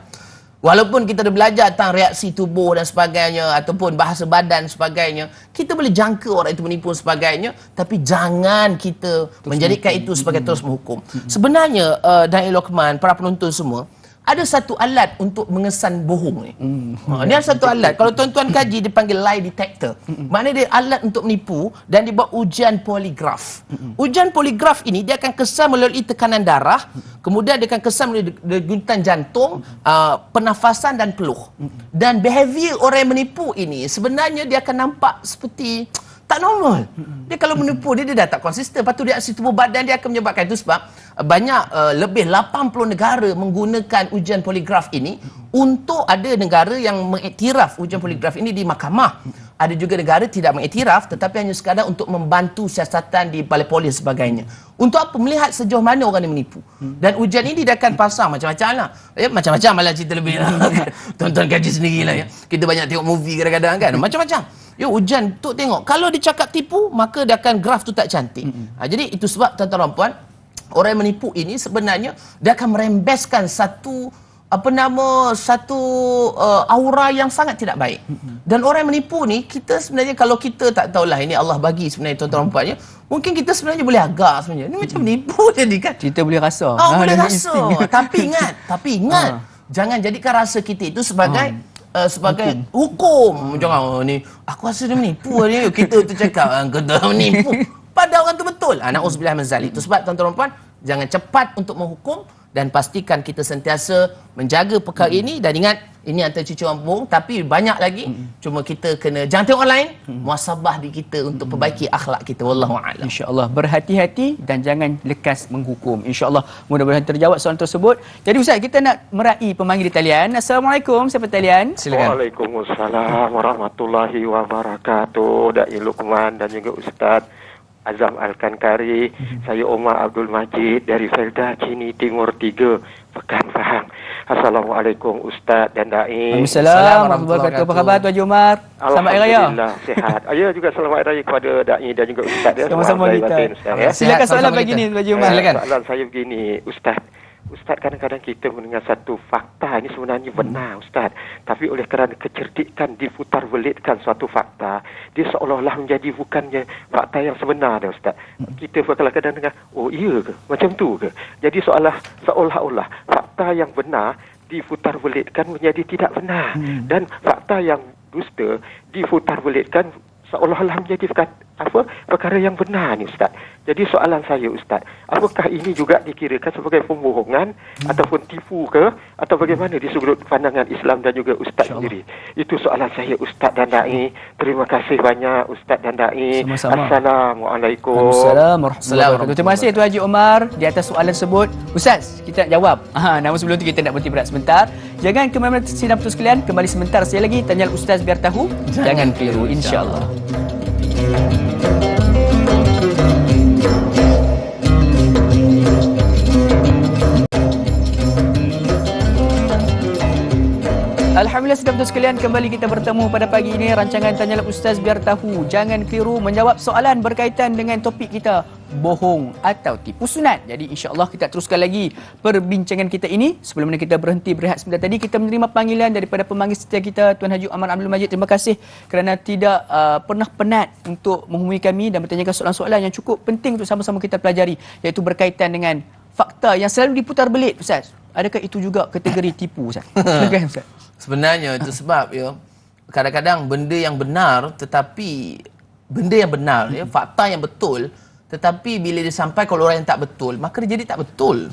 walaupun kita dah belajar tentang reaksi tubuh dan sebagainya, ataupun bahasa badan sebagainya, kita boleh jangka orang itu menipu sebagainya, tapi jangan kita menjadikan itu sebagai terus menghukum. Sebenarnya, Da'i Luqman, para penonton semua, ada satu alat untuk mengesan bohong ni. Ini ada satu alat. Kalau tuan-tuan kaji, dipanggil lie detector. Maknanya dia alat untuk menipu dan dibuat ujian poligraf. Ujian poligraf ini, dia akan kesan melalui tekanan darah, kemudian dia akan kesan melalui degutan jantung, pernafasan dan peluh. Dan behavior orang yang menipu ini, sebenarnya dia akan nampak seperti tak normal. Dia kalau menipu dia dah tak konsisten. Lepas tu reaksi tubuh badan dia akan menyebabkan itu. Sebab banyak lebih 80 negara menggunakan ujian poligraf ini. Untuk ada negara yang mengiktiraf ujian poligraf ini di mahkamah. Ada juga negara tidak mengiktiraf, tetapi hanya sekadar untuk membantu siasatan di balai polis sebagainya. Untuk apa? Melihat sejauh mana orang yang menipu. Dan ujian ini dia akan pasang macam-macam lah. Macam-macam malah cerita lebih lah. Tonton kaji sendirilah. Kita banyak tengok movie kadang-kadang kan. Macam-macam. Ujian tu tengok. Kalau dia cakap tipu, maka dia akan graf tu tak cantik. Jadi itu sebab tuan-tuan dan puan, orang yang menipu ini sebenarnya dia akan merembeskan satu aura yang sangat tidak baik. Dan orang yang menipu ni, kita sebenarnya kalau kita tak tahulah ini Allah bagi sebenarnya tuan-tuan dan puan, mungkin kita sebenarnya boleh agak sebenarnya. Ini macam menipu jadi kan. Kita boleh rasa. Boleh rasa. Tapi ingat, jangan jadikan rasa kita itu sebagai hukum. Jangan ni aku rasa dia menipu ni. Kita tu cakap kata menipu. Padahal orang tu betul. Na'udzubillah min zalik. Itu sebab tuan-tuan dan puan, jangan cepat untuk menghukum dan pastikan kita sentiasa menjaga perkara ini. Dan ingat, ini antara cucu orang bohong, tapi banyak lagi. Cuma kita kena jangan tengok orang lain, muhasabah diri kita untuk perbaiki akhlak kita. Wallahu a'lam. InsyaAllah berhati-hati dan jangan lekas menghukum. InsyaAllah mudah-mudahan terjawab soalan tersebut. Jadi Ustaz, kita nak meraih pemanggil di talian. Assalamualaikum, siapa talian? Silakan. Waalaikumsalam warahmatullahi wabarakatuh. Da'i Luqman dan juga Ustaz Azam Al-Kankari. Saya Omar Abdul Majid dari Felda Cini Timur 3, Pekan Pahang. Assalamualaikum Ustaz dan Da'i. Waalaikumsalam warahmatullahi wabarakatuh. Apa khabar Tuan Haji Umar? Selamat Hari Raya. Alhamdulillah, sihat. Ya juga selamat Hari Raya kepada Da'i dan juga Ustaz ya. Sama-sama Selamat kita. Hari Batin, Ustaz, ya. Silakan soalan Sama-sama pagi kita. ni Tuan Haji Umar. Silakan. Soalan saya begini, Ustaz, kadang-kadang kita mendengar satu fakta ini sebenarnya benar, Ustaz. Tapi oleh kerana kecerdikan diputar belitkan suatu fakta, dia seolah-olah menjadi bukannya fakta yang sebenar dah, Ustaz. Kita kadang-kadang dengar, oh iya ke? Macam tu ke? Jadi seolah-olah fakta yang benar diputar belitkan menjadi tidak benar. Dan fakta yang dusta diputar belitkan seolah-olah menjadi perkara yang benar ni, Ustaz. Jadi soalan saya, Ustaz, apakah ini juga dikirakan sebagai pembohongan ataupun tipu ke, atau bagaimana di sudut pandangan Islam dan juga Ustaz sendiri? Itu soalan saya, Ustaz dan Da'i. Terima kasih banyak Ustaz dan Da'i. Sama-sama. Assalamualaikum. Assalamualaikum warahmatullahi wabarakatuh. Terima kasih Tuan Haji Omar di atas soalan tersebut. Ustaz, kita nak jawab. Namun sebelum tu kita nak berhenti berat sebentar. Jangan ke mana-mana sidang betul sekalian. Kembali sebentar saya lagi. Tanya Ustaz biar tahu. Jangan keliru, insya-Allah. Alhamdulillah sedang betul sekalian, kembali kita bertemu pada pagi ini rancangan Tanyalah Ustaz Biar Tahu. Jangan keliru menjawab soalan berkaitan dengan topik kita, bohong atau tipu sunat. Jadi insya-Allah kita teruskan lagi perbincangan kita ini. Sebelum mana kita berhenti berehat sebentar tadi, kita menerima panggilan daripada pemanggil setia kita Tuan Haji Amar Abdul Majid. Terima kasih kerana tidak pernah penat untuk menghubungi kami dan bertanyakan soalan-soalan yang cukup penting untuk sama-sama kita pelajari, iaitu berkaitan dengan fakta yang selalu diputar belit, Ustaz. Adakah itu juga kategori tipu, Ustaz? Silakan, Ustaz. Sebenarnya itu sebab ya, kadang-kadang benda yang benar fakta yang betul, tetapi bila disampaikan oleh orang yang tak betul, maka dia jadi tak betul.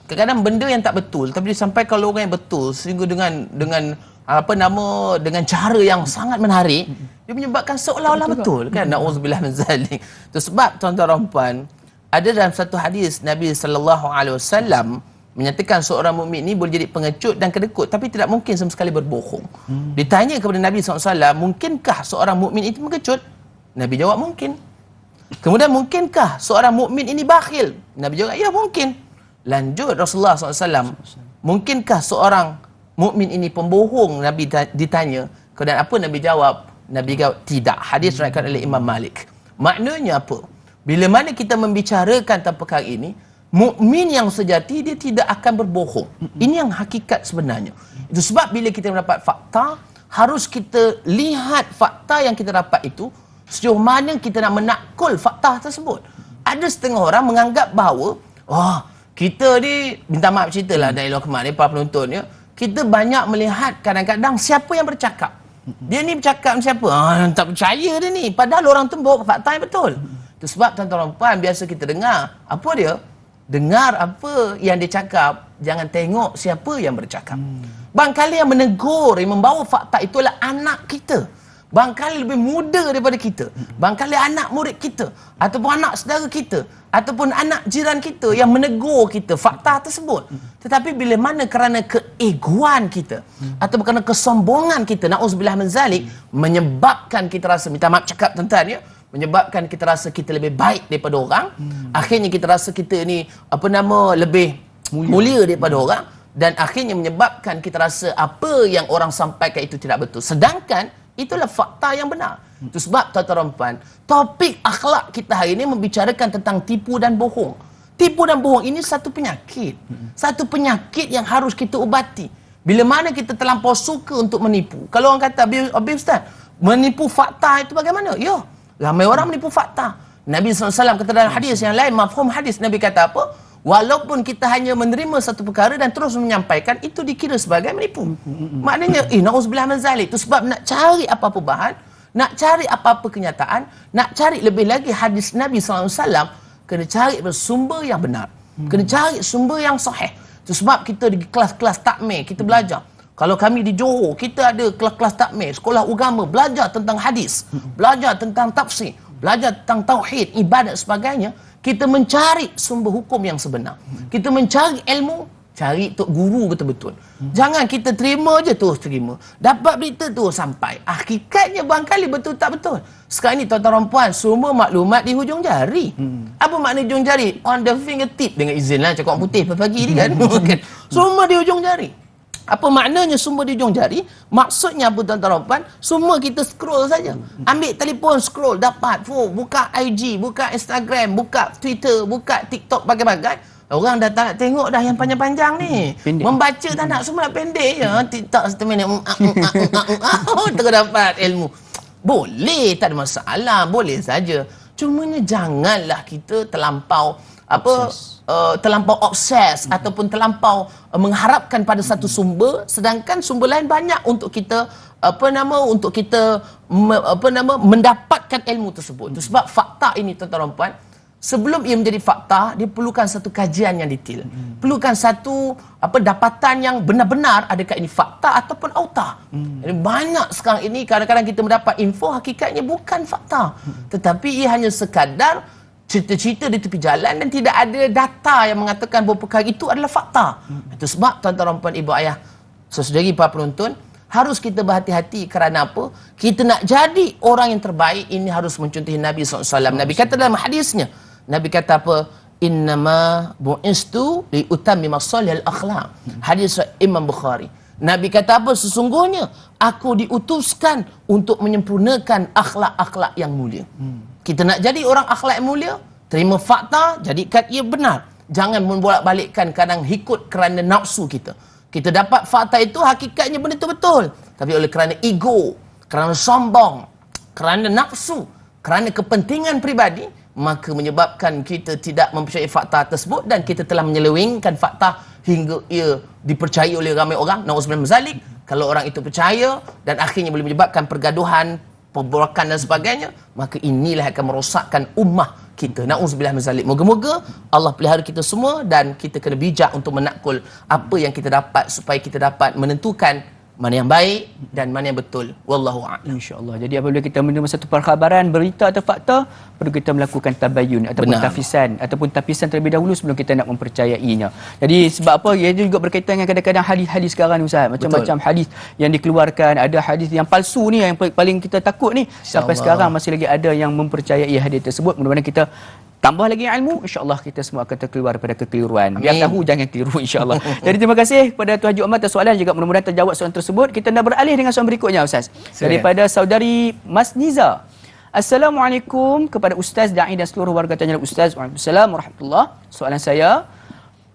Kadang-kadang benda yang tak betul tapi disampaikan oleh orang yang betul sehingga dengan cara yang sangat menarik, dia menyebabkan seolah-olah betul kan. Nauzubillah min zalik. Itu sebab tuan-tuan dan puan, ada dalam satu hadis Nabi sallallahu alaihi wasallam menyatakan seorang mukmin ini boleh jadi pengecut dan kedekut, tapi tidak mungkin sama sekali berbohong. Ditanya kepada Nabi SAW, mungkinkah seorang mukmin itu mengecut? Nabi jawab, mungkin. Kemudian, mungkinkah seorang mukmin ini bakhil? Nabi jawab, ya mungkin. Lanjut Rasulullah SAW, mungkinkah seorang mukmin ini pembohong? Nabi ditanya. Kemudian apa Nabi jawab? Nabi jawab, tidak. Hadis diriwayatkan oleh Imam Malik. Maknanya apa? Bila mana kita membicarakan tentang perkara ini, mukmin yang sejati dia tidak akan berbohong. Ini yang hakikat sebenarnya. Itu sebab bila kita mendapat fakta, harus kita lihat fakta yang kita dapat itu sejauh mana kita nak menakul fakta tersebut. Ada setengah orang menganggap bahawa kita ni, minta maaf ceritalah dari luar kemarin para penonton ya, kita banyak melihat kadang-kadang siapa yang bercakap. Dia ni bercakap dengan siapa? Tak percaya dia ni. Padahal orang tu bawa fakta yang betul. Itu sebab tuan-tuan dan puan, biasa kita dengar apa dia? Dengar apa yang dia cakap, jangan tengok siapa yang bercakap. Barangkali yang menegur, yang membawa fakta itu adalah anak kita. Barangkali lebih muda daripada kita. Barangkali anak murid kita, ataupun anak saudara kita, ataupun anak jiran kita yang menegur kita fakta tersebut. Tetapi bila mana kerana keegoan kita, ataupun kerana kesombongan kita, na'udzubillah min zalik, menyebabkan kita rasa, minta maaf cakap tuan-tuan ya, menyebabkan kita rasa kita lebih baik daripada orang. Akhirnya kita rasa kita ni lebih mulia daripada orang, dan akhirnya menyebabkan kita rasa apa yang orang sampaikan itu tidak betul, sedangkan itulah fakta yang benar. Itu sebab tuan-tuan dan puan, topik akhlak kita hari ini membicarakan tentang tipu dan bohong. Tipu dan bohong ini satu penyakit. Satu penyakit yang harus kita ubati. Bila mana kita terlampau suka untuk menipu. Kalau orang kata, Habib Ustaz, menipu fakta itu bagaimana? Ya, ramai orang menipu fakta. Nabi SAW kata dalam hadis yang lain, mafhum hadis, Nabi kata apa? Walaupun kita hanya menerima satu perkara dan terus menyampaikan, itu dikira sebagai menipu. Maknanya, na'udzubillah min zalik. Itu sebab nak cari apa-apa bahan, nak cari apa-apa kenyataan, nak cari lebih lagi hadis Nabi SAW, kena cari bersumber yang benar. Kena cari sumber yang sahih. Itu sebab kita di kelas-kelas takmir, kita belajar. Kalau kami di Johor, kita ada kelas-kelas takmir, sekolah agama, belajar tentang hadis, belajar tentang tafsir, belajar tentang tauhid, ibadat sebagainya. Kita mencari sumber hukum yang sebenar. Kita mencari ilmu, cari tok guru betul-betul. Jangan kita terima je terus terima. Dapat berita terus sampai. Hakikatnya barangkali betul tak betul. Sekarang ni tuan-tuan dan puan, semua maklumat di hujung jari. Apa makna hujung jari? On the fingertip. Dengan izin lah cakap orang putih pagi ni kan. Semua di hujung jari. Apa maknanya sumber di hujung jari? Maksudnya apa tuan-tuan dan puan? Semua kita scroll saja. Ambil telefon scroll dapat. Buka IG, buka Instagram, buka Twitter, buka TikTok, bagai-bagai. Orang dah tak nak tengok dah yang panjang-panjang ni. Pendek. Membaca tak nak, semua nak pendek je. TikTok 1 minit. Terus dapat ilmu. Boleh, tak ada masalah. Boleh saja. Cumanya janganlah kita terlampau terlampau obses ataupun terlampau mengharapkan pada satu sumber, sedangkan sumber lain banyak untuk kita mendapatkan ilmu tersebut. Itu sebab fakta ini tuan-tuan dan puan, sebelum ia menjadi fakta, dia perlukan satu kajian yang detail. Perlukan satu dapatan yang benar-benar adakah ini fakta ataupun auta. Jadi banyak sekarang ini kadang-kadang kita mendapat info hakikatnya bukan fakta. Tetapi ia hanya sekadar cerita-cerita di tepi jalan dan tidak ada data yang mengatakan bahawa perkara itu adalah fakta. Itu sebab tuan-tuan dan puan, ibu ayah, saudari para penonton, harus kita berhati-hati kerana apa? Kita nak jadi orang yang terbaik, ini harus mencontohi Nabi SAW. Nabi kata dalam hadisnya, Nabi kata apa? Innama bu'istu liutammima salihal akhlaq. Hadis Imam Bukhari. Nabi kata apa? Sesungguhnya aku diutuskan untuk menyempurnakan akhlak-akhlak yang mulia. Kita nak jadi orang akhlak yang mulia, terima fakta, jadikan ia benar. Jangan membolak-balikkan kadang ikut kerana nafsu kita. Kita dapat fakta itu hakikatnya benda itu betul, tapi oleh kerana ego, kerana sombong, kerana nafsu, kerana kepentingan peribadi, maka menyebabkan kita tidak mempercayai fakta tersebut dan kita telah menyelewengkan fakta hingga ia dipercayai oleh ramai orang. Na'udzubillah min zalik. Kalau orang itu percaya dan akhirnya boleh menyebabkan pergaduhan, pemborokan dan sebagainya, maka inilah akan merosakkan ummah kita. Na'udzubillah min zalik. Moga-moga Allah pelihara kita semua dan kita kena bijak untuk menakul apa yang kita dapat supaya kita dapat menentukan mana yang baik dan mana yang betul. Wallahu a'lam. InsyaAllah. Jadi apabila kita menerima satu perkhabaran, berita atau fakta, perlu kita melakukan tabayun ataupun tapisan terlebih dahulu sebelum kita nak mempercayainya. Jadi sebab apa? Ia juga berkaitan dengan kadang-kadang hadis-hadis sekarang ni Ustaz. Macam-macam hadis yang dikeluarkan. Ada hadis yang palsu ni yang paling kita takut ni. Sampai sekarang masih lagi ada yang mempercayai hadis tersebut. Mudah-mudahan kita tambah lagi ilmu, insya-Allah kita semua akan terkeluar daripada kekeliruan. Biar tahu jangan keliru, insya-Allah. Jadi terima kasih kepada Tuan Haji Omar atas soalan, juga mudah-mudahan terjawab soalan tersebut. Kita nak beralih dengan soalan berikutnya Ustaz. Daripada saudari Mas Niza. Assalamualaikum kepada Ustaz Da'i dan seluruh warga Tanya Ustaz. Waalaikumsalam warahmatullahi. Soalan saya,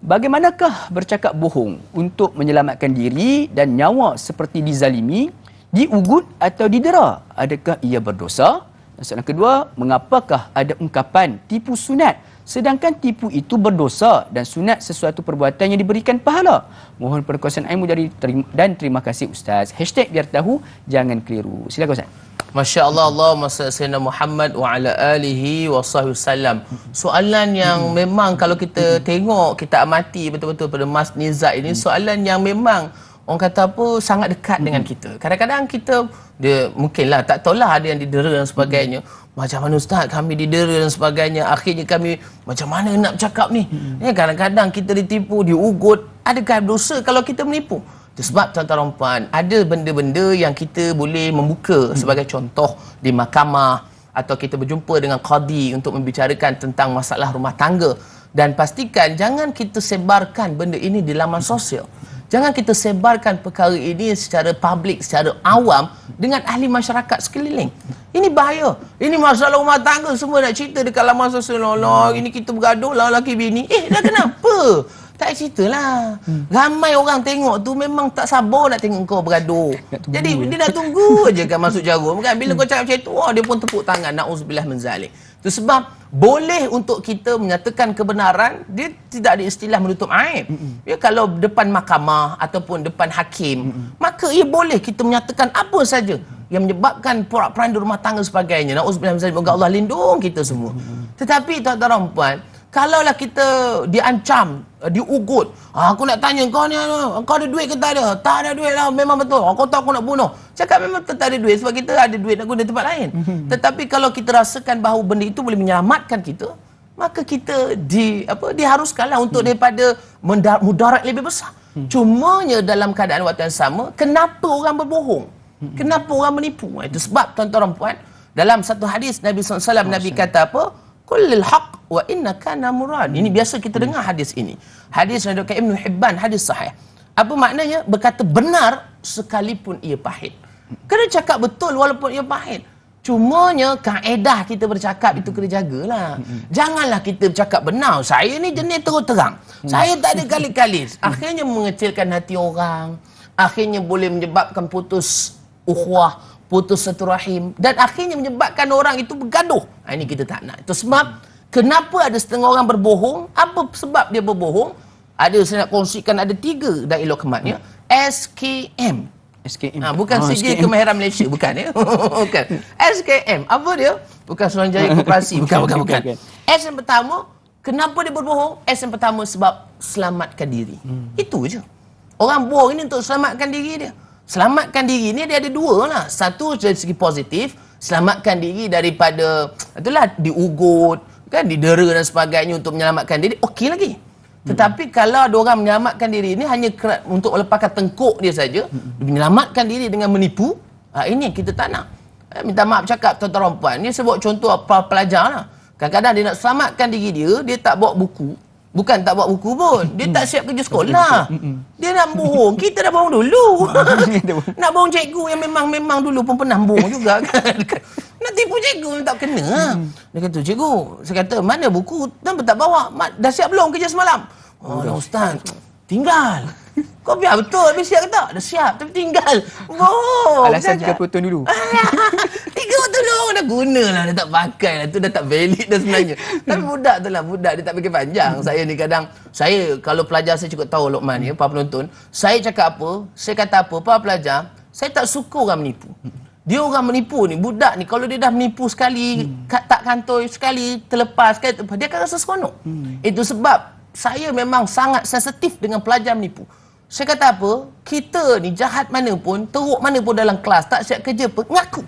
bagaimanakah bercakap bohong untuk menyelamatkan diri dan nyawa seperti dizalimi, diugut atau didera? Adakah ia berdosa? Dan soalan kedua, mengapakah ada ungkapan tipu sunat sedangkan tipu itu berdosa dan sunat sesuatu perbuatan yang diberikan pahala? Mohon perkongsian ilmu dan terima kasih Ustaz. # biar tahu, jangan keliru. Silakan Ustaz. Masya Allah, Allahumma salli sayyidina Muhammad wa ala alihi wa sahbihi wasallam. Soalan yang memang kalau kita tengok, kita amati betul-betul pada Mas Niza ini, soalan yang memang orang kata apa, sangat dekat dengan kita. Kadang-kadang kita, dia mungkinlah tak tahulah ada yang didera dan sebagainya. Macam mana Ustaz kami didera dan sebagainya, akhirnya kami macam mana nak bercakap ni? Kadang-kadang kita ditipu, diugut. Adakah dosa kalau kita menipu? Itu sebab tuan-tuan dan puan, ada benda-benda yang kita boleh membuka sebagai contoh di mahkamah atau kita berjumpa dengan qadi untuk membicarakan tentang masalah rumah tangga. Dan pastikan jangan kita sebarkan benda ini di laman sosial. Jangan kita sebarkan perkara ini secara publik, secara awam dengan ahli masyarakat sekeliling. Ini bahaya. Ini masalah rumah tangga, semua nak cerita dekat laman sosial. Allah, ini kita bergaduh lah laki bini. Dah kenapa? Tak ceritalah. Ramai orang tengok tu memang tak sabar nak tengok kau bergaduh. Jadi dia nak tunggu aje kan masuk jarum kan. Bila kau cakap macam tu, dia pun tepuk tangan. Na'udzubillah min zalik. Itu sebab boleh untuk kita menyatakan kebenaran, dia tidak ada istilah menutup aib. Ya, kalau depan mahkamah ataupun depan hakim, maka ia boleh kita menyatakan apa saja yang menyebabkan porak-poranda rumah tangga sebagainya. Na'udzubillah min zalik. Moga Allah lindung kita semua. Tetapi tuan-tuan dan puan, kalaulah kita diancam, diugut, aku nak tanya kau ni, kau ada duit ke tak ada? Tak ada duit lah, memang betul. Kau tahu aku nak bunuh. Cakap memang tak ada duit sebab kita ada duit nak guna tempat lain. Tetapi kalau kita rasakan bahawa benda itu boleh menyelamatkan kita, maka kita diharuskanlah untuk daripada mudarat lebih besar. Cumanya dalam keadaan waktu yang sama, kenapa orang berbohong? Kenapa orang menipu? Itu sebab tuan-tuan dan puan, dalam satu hadis Nabi SAW, Nabi kata apa? Kullil haq wa innaka namurad. Ini biasa kita dengar hadis ini. Hadis yang diriwayatkan Ibn Hibban, hadis sahih. Apa maknanya? Berkata benar sekalipun ia pahit. Kena cakap betul walaupun ia pahit. Cumanya kaedah kita bercakap itu kena jagalah. Janganlah kita bercakap benar. Saya ni jenis terus terang. Saya tak ada kali-kali. Akhirnya mengecilkan hati orang. Akhirnya boleh menyebabkan putus ukhuwah, putus satu rahim. Dan akhirnya menyebabkan orang itu bergaduh. Ini kita tak nak. Itu sebab kenapa ada setengah orang berbohong? Apa sebab dia berbohong? Saya nak kongsikan ada 3 da'i lokmat ya. SKM. Bukan Sijil Kemahiran Malaysia, bukan ya. Bukan. SKM, apa dia? Bukan Suruhanjaya Koperasi, bukan. S yang pertama, kenapa dia berbohong? S yang pertama sebab selamatkan diri. Itu je. Orang bohong ini untuk selamatkan diri dia. Selamatkan diri ni dia ada 2 lah. Satu dari segi positif, selamatkan diri daripada itulah diugut, kan, didera dan sebagainya untuk menyelamatkan diri. Okey lagi. Tetapi kalau ada orang menyelamatkan diri ini hanya untuk melepaskan tengkuk dia saja, menyelamatkan diri dengan menipu, ini yang kita tak nak. Minta maaf cakap tuan-tuan dan puan, ni saya bawa contoh pelajar lah. Kadang-kadang dia nak selamatkan diri dia tak bawa buku. Bukan tak bawa buku pun, dia tak siap kerja sekolah. Dia nak bohong, kita dah bohong dulu. Nak bohong cikgu yang memang dulu pun pernah bohong juga kan. Nak tipu cikgu tak kena. Dia kata, cikgu, saya kata, mana buku? Kenapa tak bawa? Dah siap belum kerja semalam? Oh, Ustaz, tinggal. Kau biar betul, habis siap ke tak? Dah siap, tapi tinggal. Oh, Alasan 30 tahun dulu. 30 tahun dah guna lah, dah tak pakai lah. Tu dah tak valid dah sebenarnya. Tapi budak tu lah, budak dia tak fikir panjang. Saya ni kadang, kalau pelajar saya cukup tahu Lokman ni, para penonton, saya cakap apa, saya kata apa, para pelajar, saya tak suka orang menipu. Dia orang menipu ni, budak ni, kalau dia dah menipu sekali, tak kantoi sekali, terlepas sekali, dia akan rasa seronok. Itu sebab saya memang sangat sensitif dengan pelajar menipu. Saya kata apa, kita ni jahat mana pun, teruk mana pun dalam kelas, tak siap kerja pun, ngaku.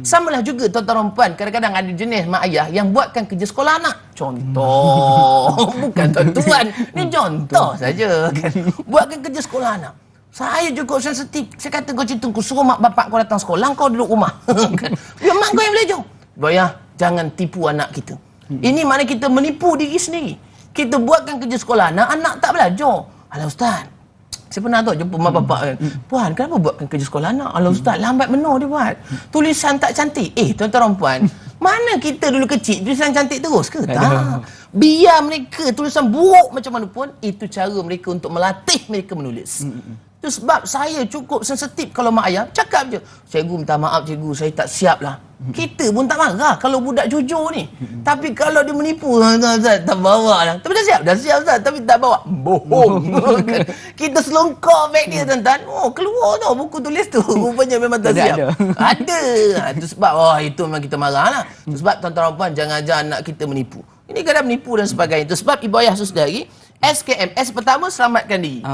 Samalah juga tuan-tuan dan puan, kadang-kadang ada jenis mak ayah yang buatkan kerja sekolah anak. Contoh, bukan tuan-tuan, ni contoh saja kan. Buatkan kerja sekolah anak. Saya cukup sensitif. Saya kata kau cerita, kau suruh mak bapak kau datang sekolah, kau duduk rumah. Biar mak kau yang belajar. Boyah, jangan tipu anak kita. Ini mana kita menipu diri sendiri. Kita buatkan kerja sekolah anak, anak tak belajar. Alah Ustaz, saya pernah tahu jumpa mak bapak kan. Puan, kenapa buatkan kerja sekolah anak? Alah Ustaz, lambat benar dia buat. Tulisan tak cantik. Tuan-tuan dan puan, mana kita dulu kecil tulisan cantik terus ke? Tak. Biar mereka tulisan buruk macam mana pun, itu cara mereka untuk melatih mereka menulis. Itu sebab saya cukup sensitif kalau mak ayah cakap je, cikgu minta maaf cikgu, saya tak siap lah. Kita pun tak marah kalau budak jujur ni. Tapi kalau dia menipu, Ustaz tak bawa lah. Tapi dah siap Ustaz, tapi tak bawa. Bohong. Kita selongkar beg dia tuan-tuan. Oh, keluar tau buku tulis tu. Rupanya memang tak siap. Ada. Itu sebab, itu memang kita marah lah. Itu sebab tuan-tuan dan puan, jangan ajar anak kita menipu. Ini kadang menipu dan sebagainya. Itu sebab ibu ayah saudari, SKM. S pertama, selamatkan diri.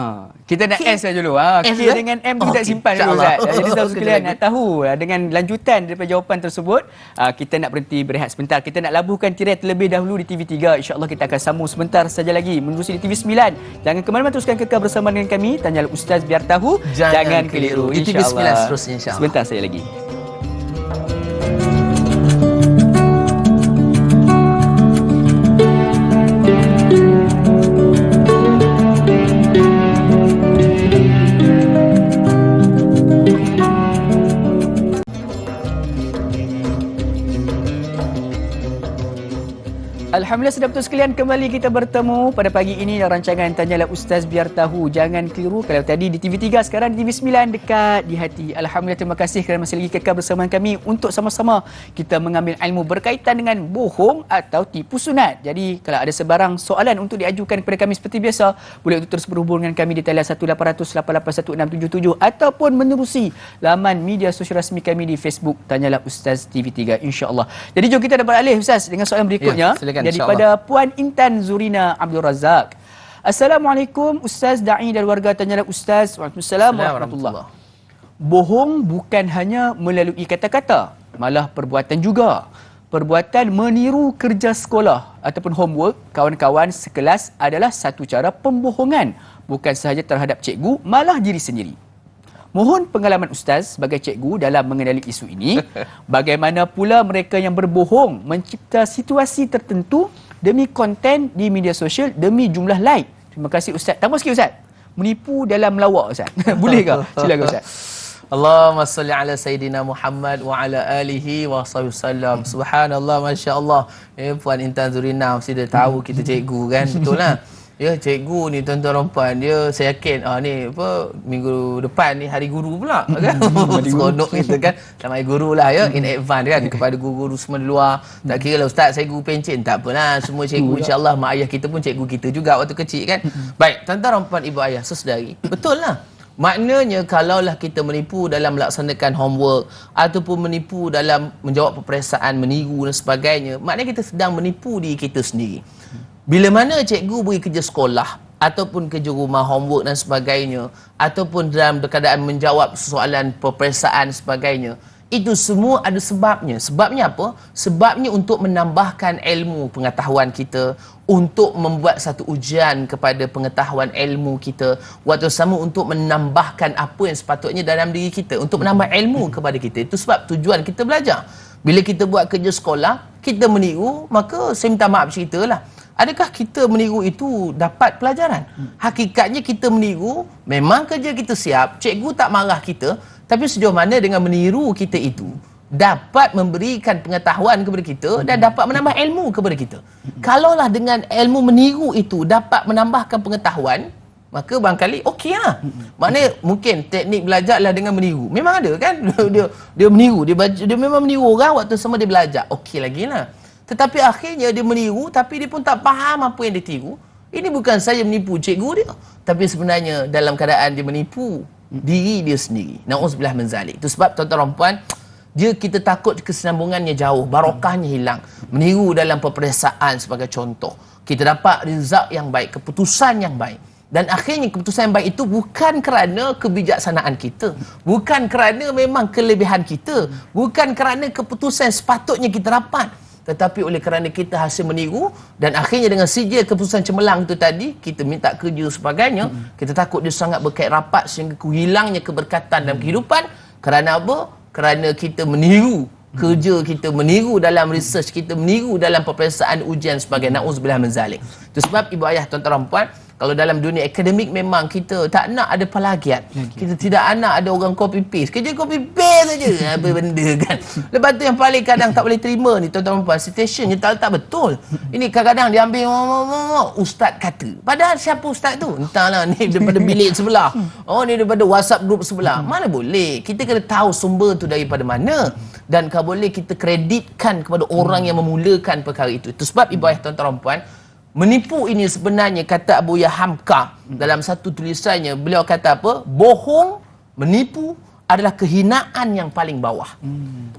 Kita nak S saja dulu. K dengan M tu kita simpan dulu Ustaz. Jadi saudara sekalian nak tahu dengan lanjutan daripada jawapan tersebut, kita nak berhenti berehat sebentar. Kita nak labuhkan tirai terlebih dahulu di TV3. InsyaAllah kita akan sambung sebentar saja lagi menerusi di TV9. Jangan ke mana-mana, teruskan kekal bersama dengan kami. Tanyalah Ustaz biar tahu. Jangan keliru. Di TV9 seterusnya insyaAllah. Sebentar saja lagi. Alhamdulillah sedap betul sekalian, kembali kita bertemu pada pagi ini dalam rancangan Tanyalah Ustaz Biar Tahu. Jangan keliru, kalau tadi di TV3, sekarang di TV9, dekat di hati. Alhamdulillah, terima kasih kerana masih lagi kekal bersama kami untuk sama-sama kita mengambil ilmu berkaitan dengan bohong atau tipu sunat. Jadi kalau ada sebarang soalan untuk diajukan kepada kami seperti biasa, boleh untuk terus berhubung dengan kami di talian 1800 881 677 ataupun menerusi laman media sosial rasmi kami di Facebook Tanyalah Ustaz TV3, insya-Allah. Jadi jom kita beralih Ustaz dengan soalan berikutnya. Silakan. Daripada Puan Intan Zurina Abdul Razak. Assalamualaikum Ustaz Da'i dan warga Tanyalah Ustaz. Waalaikumsalam warahmatullahi. Bohong bukan hanya melalui kata-kata, malah perbuatan juga. Perbuatan meniru kerja sekolah ataupun homework kawan-kawan sekelas adalah satu cara pembohongan, bukan sahaja terhadap cikgu, malah diri sendiri. Mohon pengalaman Ustaz sebagai cikgu dalam mengenali isu ini. Bagaimana pula mereka yang berbohong mencipta situasi tertentu demi konten di media sosial, demi jumlah like. Terima kasih Ustaz. Tambah sikit Ustaz. menipu dalam lawak Ustaz. Boleh ke? Silakan Ustaz. Allahumma salli ala Sayyidina Muhammad wa ala alihi wa sallam. Subhanallah, Masya Allah. Puan Intan Zurina mesti dia tahu kita cikgu kan. Betul lah. Ya, cikgu ni tuan-tuan dan puan, dia saya yakin ni apa minggu depan ni hari guru pula kan. Seronok kita kan. Selamat hari guru lah ya, in advance kan kepada guru-guru semua di luar. Tak kira lah ustaz saya guru pencen, tak apalah, semua cikgu insya-Allah, mak ayah kita pun cikgu kita juga waktu kecil kan. Baik, tuan-tuan dan puan, ibu ayah, sesedari. Betul lah. Maknanya kalaulah kita menipu dalam melaksanakan homework ataupun menipu dalam menjawab peperiksaan, meniru dan sebagainya, maknanya kita sedang menipu diri kita sendiri. Bila mana cikgu beri kerja sekolah ataupun kerja rumah, homework dan sebagainya, ataupun dalam keadaan menjawab soalan peperiksaan sebagainya, itu semua ada sebabnya. Sebabnya apa? Sebabnya untuk menambahkan ilmu pengetahuan kita, untuk membuat satu ujian kepada pengetahuan ilmu kita, waktu sama untuk menambahkan apa yang sepatutnya dalam diri kita, untuk menambah ilmu kepada kita. Itu sebab tujuan kita belajar. Bila kita buat kerja sekolah, kita meniru, maka saya minta maaf ceritalah, adakah kita meniru itu dapat pelajaran? Hakikatnya kita meniru, memang kerja kita siap, cikgu tak marah kita, tapi sejauh mana dengan meniru kita itu dapat memberikan pengetahuan kepada kita dan dapat menambah ilmu kepada kita. Kalaulah dengan ilmu meniru itu dapat menambahkan pengetahuan, maka barangkali okey lah. Maknanya mungkin teknik belajarlah dengan meniru. Memang ada kan? dia meniru, dia memang meniru orang waktu sama dia belajar. Okey lagi lah. Tetapi akhirnya dia meniru tapi dia pun tak faham apa yang dia tiru. Ini bukan saya menipu cikgu dia, tapi sebenarnya dalam keadaan dia menipu diri dia sendiri. Na'udzubillah min zalik. Itu sebab tuan-tuan dan puan, kita takut kesinambungannya jauh, barokahnya hilang. Meniru dalam peperiksaan sebagai contoh, kita dapat result yang baik, keputusan yang baik. Dan akhirnya keputusan yang baik itu bukan kerana kebijaksanaan kita, bukan kerana memang kelebihan kita, bukan kerana keputusan sepatutnya kita dapat, tetapi oleh kerana kita hasil meniru dan akhirnya dengan sijil keputusan cemerlang itu tadi, kita minta kerja sebagainya, kita takut dia sangat berkait rapat sehingga hilangnya keberkatan dalam kehidupan. Kerana apa? Kerana kita meniru kerja kita, meniru dalam research kita, meniru dalam peperiksaan ujian sebagainya. Na'udzubillah min zalik. Itu sebab ibu ayah, tuan-tuan dan puan, kalau dalam dunia akademik memang kita tak nak ada plagiat. Kita tidak nak ada orang copy paste. Kerja copy paste saja apa benda kan. Lepas tu yang paling kadang tak boleh terima ni tuan-tuan dan puan, citation dia tak betul. Ini kadang-kadang dia ambil ustaz kata. Padahal siapa ustaz tu? Entahlah, ni daripada bilik sebelah. Oh, ni daripada WhatsApp group sebelah. Mana boleh. Kita kena tahu sumber tu daripada mana. Dan kalau boleh kita kreditkan kepada orang yang memulakan perkara itu. Itu sebab ibu ayah, tuan-tuan dan puan, menipu ini sebenarnya, kata Abu Hamka dalam satu tulisannya, beliau kata apa? Bohong, menipu adalah kehinaan yang paling bawah.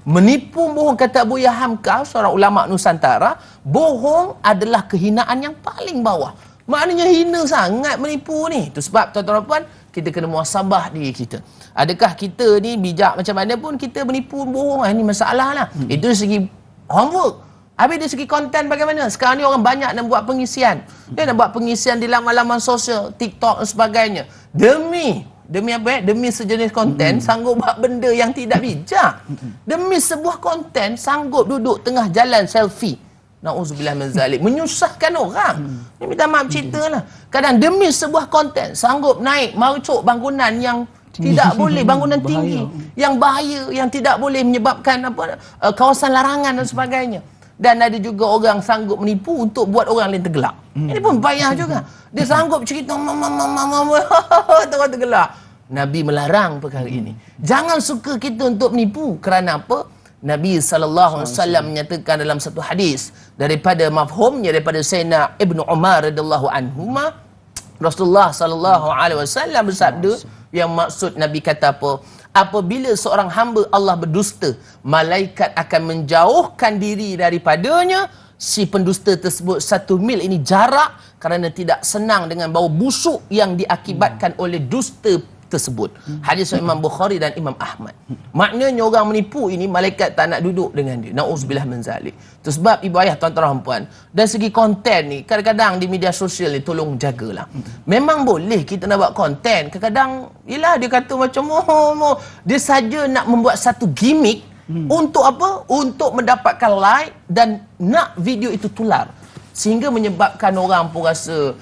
Menipu, bohong, kata Abu Hamka, seorang ulama Nusantara, bohong adalah kehinaan yang paling bawah. Maknanya hina sangat menipu ni. Itu sebab tuan-tuan dan puan, kita kena muhasabah diri kita. Adakah kita ni bijak macam mana pun kita menipu bohong? Ini masalah lah. Itu dari segi homework. Habis dari segi konten bagaimana? Sekarang ni orang banyak nak buat pengisian. Dia nak buat pengisian di laman-laman sosial, TikTok dan sebagainya. Demi apa? Demi sejenis konten, sanggup buat benda yang tidak bijak. Demi sebuah konten, sanggup duduk tengah jalan selfie. Na'udzubillah min zalik. Menyusahkan orang. Ini minta maaf cerita lah. Kadang demi sebuah konten, sanggup naik marucuk bangunan yang tidak boleh, bangunan tinggi, yang bahaya, yang tidak boleh menyebabkan apa, kawasan larangan dan sebagainya. Dan ada juga orang sanggup menipu untuk buat orang lain tergelak. Ini pun payah juga. Dia sanggup cerita orang tergelak. Nabi melarang perkara ini. Jangan suka kita untuk menipu. Kerana apa? Nabi SAW menyatakan dalam satu hadis daripada mafhumnya daripada Sayyidina Ibnu Umar radhiyallahu anhuma, Rasulullah SAW bersabda, yang maksud Nabi kata apa? Apabila seorang hamba Allah berdusta, malaikat akan menjauhkan diri daripadanya si pendusta tersebut 1 mil ini jarak, kerana tidak senang dengan bau busuk yang diakibatkan oleh dusta tersebut. Hadis Imam Bukhari dan Imam Ahmad. Maknanya orang menipu ini, malaikat tak nak duduk dengan dia. Na'udzubillah min zalik. Itu sebab ibu ayah, tuan-tuan dan puan, dari segi konten ni, kadang-kadang di media sosial ni tolong jagalah. Memang boleh kita nak buat konten, kadang-kadang yelah dia kata macam dia saja nak membuat satu gimmick untuk apa? Untuk mendapatkan like dan nak video itu tular, sehingga menyebabkan orang pun rasa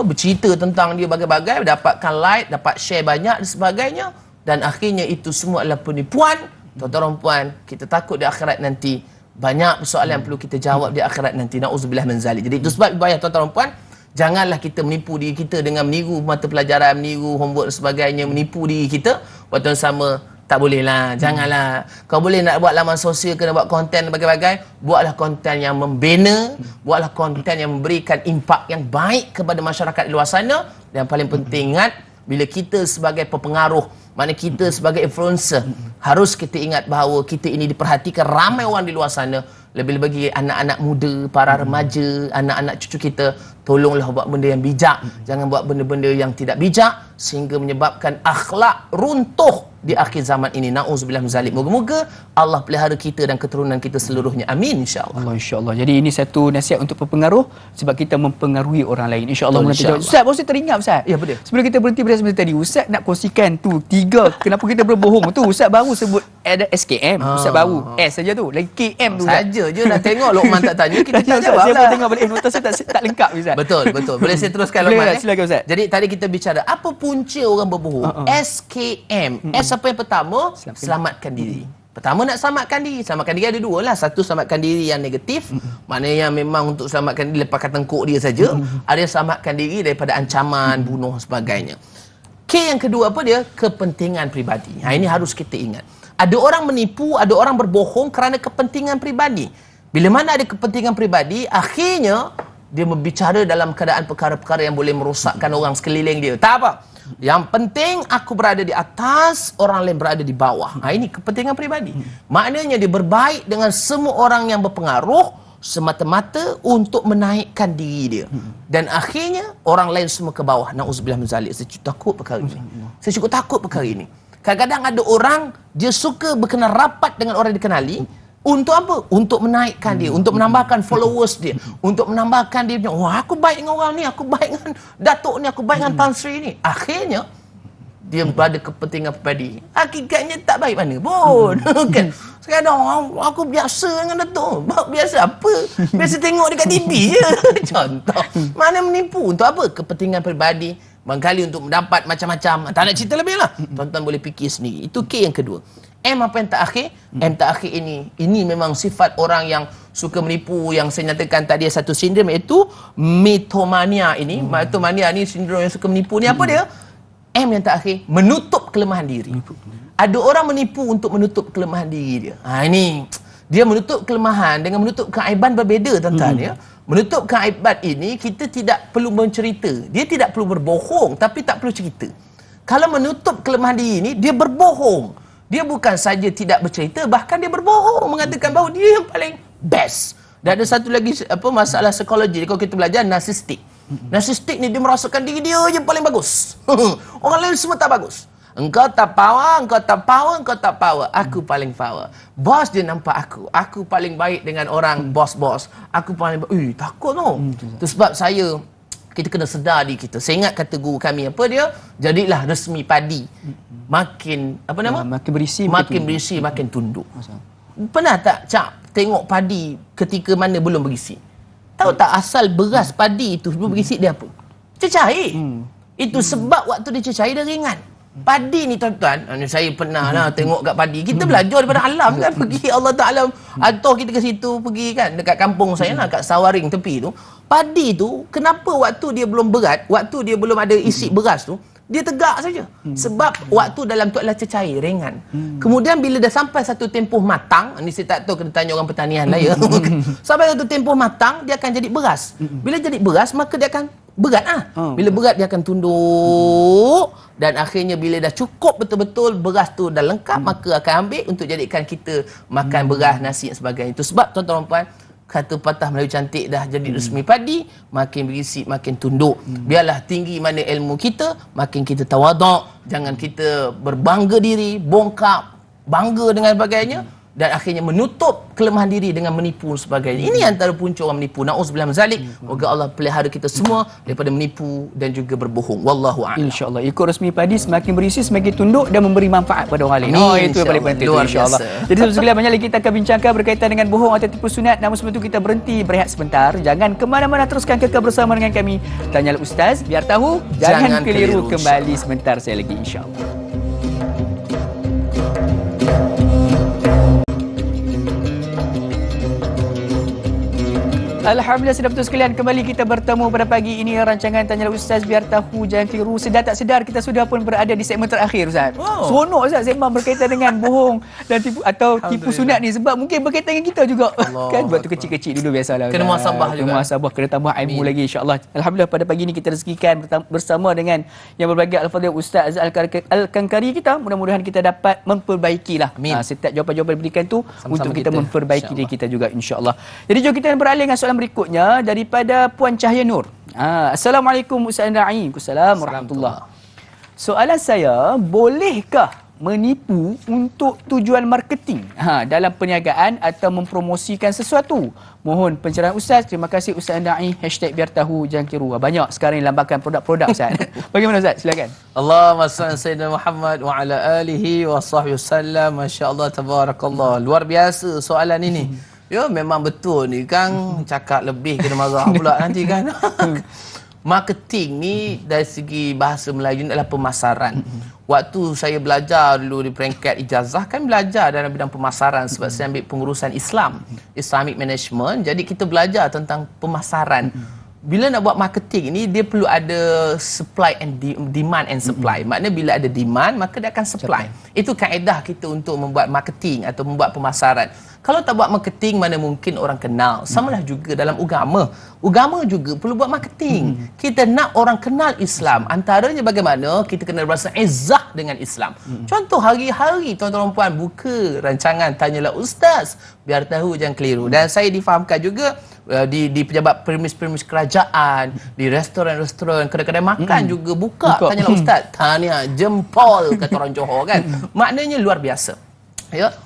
bercerita tentang dia bagai-bagai, dapatkan like, dapat share banyak dan sebagainya, dan akhirnya itu semua adalah penipuan. Tuan-tuan dan puan, kita takut di akhirat nanti banyak soalan yang perlu kita jawab di akhirat nanti. Nauzubillah min zalik. Jadi itu sebab ibadah tuan-tuan dan puan, janganlah kita menipu diri kita dengan meniru mata pelajaran, meniru homework dan sebagainya, menipu diri kita. Waktu yang sama, tak boleh lah. Janganlah. Kau boleh nak buat laman sosial, kena buat konten bagai-bagai, buatlah konten yang membina, buatlah konten yang memberikan impak yang baik kepada masyarakat di luar sana. Dan yang paling penting, ingat, bila kita sebagai pepengaruh, mana kita sebagai influencer, harus kita ingat bahawa kita ini diperhatikan ramai orang di luar sana. Lebih-lebih anak-anak muda, para remaja, anak-anak cucu kita, tolonglah buat benda yang bijak. Jangan buat benda-benda yang tidak bijak sehingga menyebabkan akhlak runtuh di akhir zaman ini. Nauzubillah min zalik. Moga-moga Allah pelihara kita dan keturunan kita seluruhnya. Amin, insya-Allah. Allah, insya-Allah. Jadi ini satu nasihat untuk pepengaruh sebab kita mempengaruhi orang lain. Insya-Allah. Insya-Allah. Ustaz, baru saya teringat Ustaz. Ya, betul. Sebelum kita berhenti pada sebentar tadi, Ustaz nak kongsikan tu 3 kenapa kita berbohong tu. Ustaz baru sebut ada SKM. Ustaz baru S saja tu. Lagi KM tu. Saja je nak tengok Luqman tak tanya, kita tak Ustaz, jawab saya lah. pun tengok balik nota saya tak lengkap Ustaz. Betul. Boleh saya teruskan Boleh, Luqman? silakan, Ustaz. Jadi tadi kita bicara apa punca orang berbohong. SKM. S apa yang pertama? Selamatkan diri. Pertama nak selamatkan diri. Selamatkan diri ada dua lah. Satu selamatkan diri yang negatif. Maknanya memang untuk selamatkan diri lepaskan tengkuk dia saja. Ada yang selamatkan diri daripada ancaman, bunuh sebagainya. K yang kedua apa dia? Kepentingan peribadi. Ini harus kita ingat. Ada orang menipu, ada orang berbohong kerana kepentingan peribadi. Bila mana ada kepentingan peribadi, akhirnya dia berbicara dalam keadaan perkara-perkara yang boleh merosakkan orang sekeliling dia. Tak apa. Yang penting aku berada di atas, orang lain berada di bawah. Ini kepentingan peribadi. Maknanya dia berbaik dengan semua orang yang berpengaruh semata-mata untuk menaikkan diri dia. Dan akhirnya orang lain semua ke bawah. Nauzubillah min zalik. Saya cukup takut perkara ini. Saya cukup takut perkara ini. Kadang-kadang ada orang dia suka berkenal rapat dengan orang dikenali. Untuk apa? Untuk menaikkan dia, untuk menambahkan followers dia, untuk menambahkan dia, wah aku baik dengan orang ni, aku baik dengan Datuk ni, aku baik dengan Tan Sri ni. Akhirnya dia berada kepentingan pribadi. Hakikatnya tak baik mana pun. Kan? Sekarang aku biasa dengan Datuk. Biasa apa? Biasa tengok dekat TV je. Contoh. Mana menipu? Untuk apa? Kepentingan pribadi. Barangkali untuk mendapat macam-macam. Tak nak cerita lebih lah. Tuan-tuan boleh fikir sendiri. Itu K yang kedua. M apa yang terakhir? M terakhir ini memang sifat orang yang suka menipu, yang saya nyatakan tadi satu sindrom, iaitu mitomania ini. Mitomania ni sindrom yang suka menipu ni. Apa dia? M yang terakhir, menutup kelemahan diri. Ada orang menipu untuk menutup kelemahan diri dia. Ini dia menutup kelemahan dengan menutup keaiban berbeza, tuan-tuan ya. Menutup keaiban ini kita tidak perlu mencerita. Dia tidak perlu berbohong tapi tak perlu cerita. Kalau menutup kelemahan diri ini, dia berbohong. Dia bukan saja tidak bercerita, bahkan dia berbohong, mengatakan bahawa dia yang paling best. Dan ada satu lagi masalah psikologi. Kalau kita belajar narsistik. Narsistik ni dia merasakan diri dia je paling bagus. Orang lain semua tak bagus. Engkau tak power, engkau tak power, engkau tak power. Aku paling power. Bos dia nampak aku. Aku paling baik dengan orang bos-bos. Aku paling takut tau. Itu sebab kita kena sedar diri kita. Saya ingat kata guru kami apa dia? Jadilah resmi padi. Makin makin berisi, makin tunduk. Pernah tak Cak tengok padi ketika mana belum berisi? Tahu tak asal beras padi itu sebelum berisi dia apa? Cecair. Itu sebab waktu dia cecair dia ringan. Padi ni tuan-tuan, saya pernah lah tengok kat padi. Kita belajar daripada alam kan. Pergi Allah Ta'ala atau kita ke situ, pergi kan dekat kampung saya lah, kat Sawaring tepi tu. Padi tu kenapa waktu dia belum berat, waktu dia belum ada isi beras tu, dia tegak saja. Sebab waktu dalam tu adalah cecair, ringan. Kemudian bila dah sampai satu tempoh matang, ni saya tak tahu, kena tanya orang pertanian lah ya. Sampai satu tempoh matang, dia akan jadi beras. Bila jadi beras, maka dia akan berat lah. Bila berat, dia akan tunduk. Dan akhirnya bila dah cukup betul-betul beras tu dah lengkap, maka akan ambil untuk jadikan kita makan beras, nasi dan sebagainya. Itu sebab tuan-tuan dan puan, kata patah Melayu cantik dah jadi resmi padi, makin berisi makin tunduk. Biarlah tinggi mana ilmu kita, makin kita tawaduk. Jangan kita berbangga diri, bongkak, bangga dengan sebagainya. dan akhirnya menutup kelemahan diri dengan menipu dan sebagainya. Ini antara punca orang menipu. Nauzubillah min zalik. Moga Allah pelihara kita semua daripada menipu dan juga berbohong. Wallahu a'lam. InsyaAllah. Ikut resmi padi, semakin berisi, semakin tunduk dan memberi manfaat pada orang lain. Amin, Oh, itu yang paling penting. luar InsyaAllah. biasa. Jadi sekalian, banyak lagi kita akan bincangkan berkaitan dengan bohong atau tipu sunat. Namun sebelum itu kita berhenti, berehat sebentar. Jangan ke mana-mana, teruskan kekal bersama dengan kami. Tanyalah Ustaz, biar tahu. Jangan keliru. Kembali sebentar saya lagi, insyaAllah. Alhamdulillah, sudah betul sekalian, kembali kita bertemu pada pagi ini rancangan Tanyalah Ustaz, biar tahu jangan keliru. Sedar tak sedar kita sudah pun berada di segmen terakhir, Ustaz. Oh. Seronok, Ustaz, segmen berkaitan dengan bohong dan tipu atau tipu sunat ni, sebab mungkin berkaitan dengan kita juga. Allah Kan waktu kecil-kecil dulu biasalah. Kena muhasabah juga. Kena muhasabah, kena tambah ilmu lagi, insya-Allah. Alhamdulillah, pada pagi ini kita rezekikan bersama dengan yang berbahagia Al-Fadhil Ustaz Al-Kankari kita. Mudah-mudahan kita dapat memperbaikilah setiap jawapan-jawapan diberikan tu untuk kita memperbaiki diri kita juga, insya-Allah. Jadi jom kita beralih dengan soalan berikutnya daripada Puan Cahaya Nur. Assalamualaikum Ustaz Naim. Waalaikumsalam warahmatullahi. Soalan saya, bolehkah menipu untuk tujuan marketing dalam perniagaan atau mempromosikan sesuatu? Mohon pencerahan Ustaz. Terima kasih Ustaz Naim. #biar tahu jangan keliru. Banyak sekarang yang lambakan produk-produk, Ustaz. Bagaimana, Ustaz? Silakan. Allahumma salli Sayyidina Muhammad wa ala alihi wa sahbihi wasallam. Masya-Allah, tabarakallah. Luar biasa soalan ini. Ya, memang betul ni Kang, cakap lebih kena marah pula nanti kan. Marketing ni dari segi bahasa Melayu adalah pemasaran. Waktu saya belajar dulu di peringkat ijazah, kan belajar dalam bidang pemasaran sebab saya ambil pengurusan Islam, Islamic Management. Jadi kita belajar tentang pemasaran. Bila nak buat marketing ni, dia perlu ada supply and demand and supply. Maknanya bila ada demand, maka dia akan supply. Itu kaedah kita untuk membuat marketing atau membuat pemasaran. Kalau tak buat marketing, mana mungkin orang kenal. Samalah juga dalam agama. Agama juga perlu buat marketing. Kita nak orang kenal Islam. Antaranya bagaimana kita kena rasa izzah dengan Islam. Contoh, hari-hari tuan-tuan dan puan buka rancangan Tanyalah Ustaz, biar tahu jangan keliru. Dan saya difahamkan juga di pejabat premis-premis kerajaan, di restoran-restoran, kedai-kedai makan juga buka Tanyalah Ustaz. Tanya jempol, kata orang Johor kan. Maknanya luar biasa. Ya.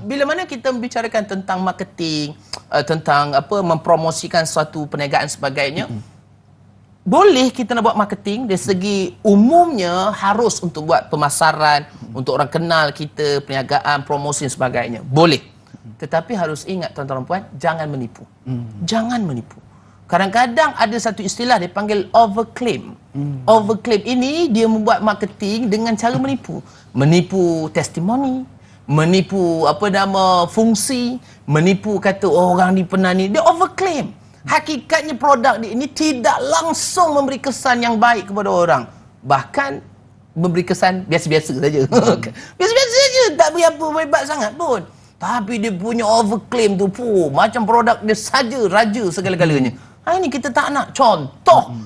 Bila mana kita membicarakan tentang marketing, tentang mempromosikan suatu perniagaan sebagainya, boleh kita nak buat marketing dari segi umumnya, harus untuk buat pemasaran, untuk orang kenal kita, perniagaan, promosi dan sebagainya. Boleh. Tetapi harus ingat tuan-tuan dan puan, jangan menipu. Jangan menipu. Kadang-kadang ada satu istilah dipanggil overclaim. Overclaim ini dia membuat marketing dengan cara menipu. Menipu testimoni, menipu fungsi, menipu kata orang ni pernah ni. Dia overclaim. Hakikatnya produk dia ini tidak langsung memberi kesan yang baik kepada orang. Bahkan memberi kesan biasa-biasa saja. Biasa-biasa saja, tak beri apa hebat sangat pun. Tapi dia punya overclaim tu, macam produk dia saja raja segala-galanya. Ini kita tak nak. Contoh,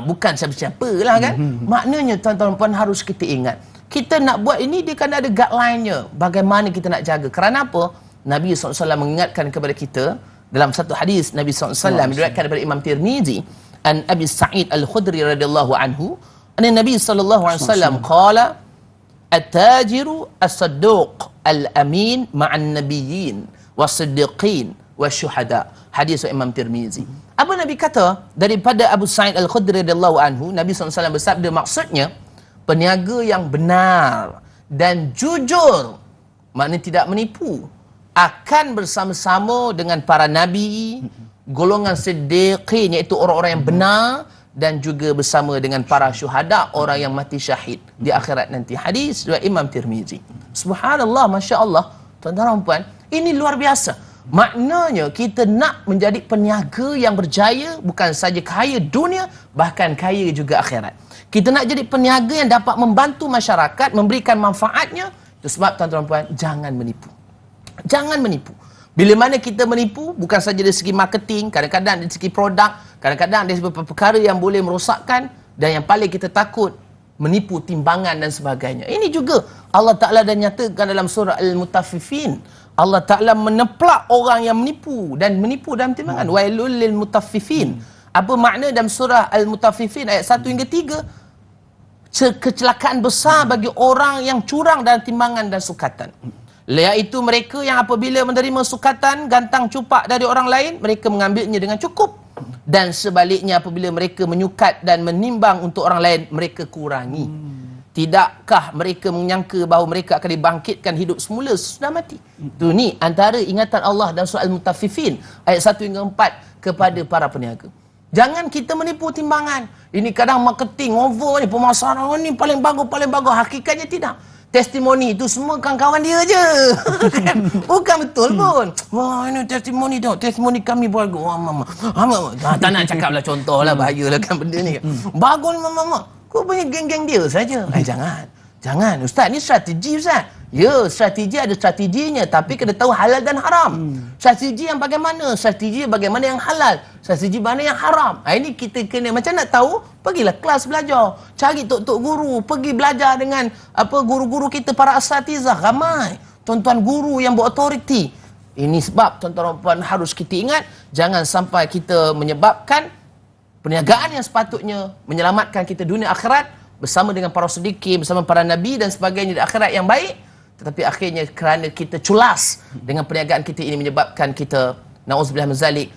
bukan siapa-siapa lah kan. Maknanya tuan-tuan puan harus kita ingat, kita nak buat ini, dia kan ada guideline-nya. Bagaimana kita nak jaga. Kerana apa? Nabi SAW mengingatkan kepada kita dalam satu hadis Nabi SAW diriwayatkan daripada Imam Tirmizi an Abi Sa'id Al-Khudri radhiyallahu anhu, anna Nabi SAW qala at-tajiru as-sadduq al-amin ma'an nabiyyin was-siddiqin wasyuhada. Hadis Imam Tirmizi. Apa Nabi kata daripada Abu Sa'id Al-Khudri radhiyallahu anhu, Nabi SAW bersabda, maksudnya peniaga yang benar dan jujur, maknanya tidak menipu, akan bersama-sama dengan para nabi, golongan siddiqin, iaitu orang-orang yang benar, dan juga bersama dengan para syuhada, orang yang mati syahid di akhirat nanti. Hadis riwayat Imam Tirmizi. Subhanallah, Masya Allah. Tuan-tuan dan puan, ini luar biasa. Maknanya kita nak menjadi peniaga yang berjaya, bukan saja kaya dunia, bahkan kaya juga akhirat. Kita nak jadi peniaga yang dapat membantu masyarakat, memberikan manfaatnya. Itu sebab tuan-tuan dan puan, jangan menipu. Jangan menipu. Bila mana kita menipu, bukan saja dari segi marketing, kadang-kadang dari segi produk, kadang-kadang dari segi perkara yang boleh merosakkan, dan yang paling kita takut, menipu timbangan dan sebagainya. Ini juga Allah Ta'ala dah nyatakan dalam surah Al-Mutaffifin. Allah Ta'ala meneplak orang yang menipu dan menipu dalam timbangan. Wailul lil mutaffifin. Apa makna dalam surah Al-Mutaffifin ayat 1 hingga 3? Kecelakaan besar bagi orang yang curang dalam timbangan dan sukatan. Iaitu mereka yang apabila menerima sukatan gantang cupak dari orang lain, mereka mengambilnya dengan cukup. Dan sebaliknya apabila mereka menyukat dan menimbang untuk orang lain, mereka kurangi. Tidakkah mereka menyangka bahawa mereka akan dibangkitkan hidup semula sesudah mati? Itu ni antara ingatan Allah dalam surah Al-Mutaffifin ayat 1 hingga 4 kepada para peniaga. Jangan kita menipu timbangan. Ini kadang marketing over ni, pemasaran ni paling bagus. Hakikatnya tidak. Testimoni itu semua kawan-kawan dia je. Bukan betul pun. Wah, ini testimoni tau. Testimoni kami bagus. Wah, mama. Tak nak cakap lah contoh lah. Bahayalah kan benda ni. Bagus ni mama. Kau punya geng-geng dia saja. Jangan. Ustaz, ni strategi Ustaz. Ya, strategi ada strateginya. Tapi kena tahu halal dan haram. Strategi yang bagaimana? Strategi bagaimana yang halal. Strategi mana yang haram. Ini kita kena macam nak tahu. Pergilah kelas belajar. Cari tok-tok guru. Pergi belajar dengan guru-guru kita, para asatizah. Ramai. Tuan-tuan guru yang berautoriti. Ini sebab tuan-tuan dan puan harus kita ingat. Jangan sampai kita menyebabkan perniagaan yang sepatutnya menyelamatkan kita dunia akhirat bersama dengan para siddiqin, bersama para nabi dan sebagainya di akhirat yang baik, tetapi akhirnya kerana kita culas dengan perniagaan kita ini menyebabkan kita na'udzubillah min zalik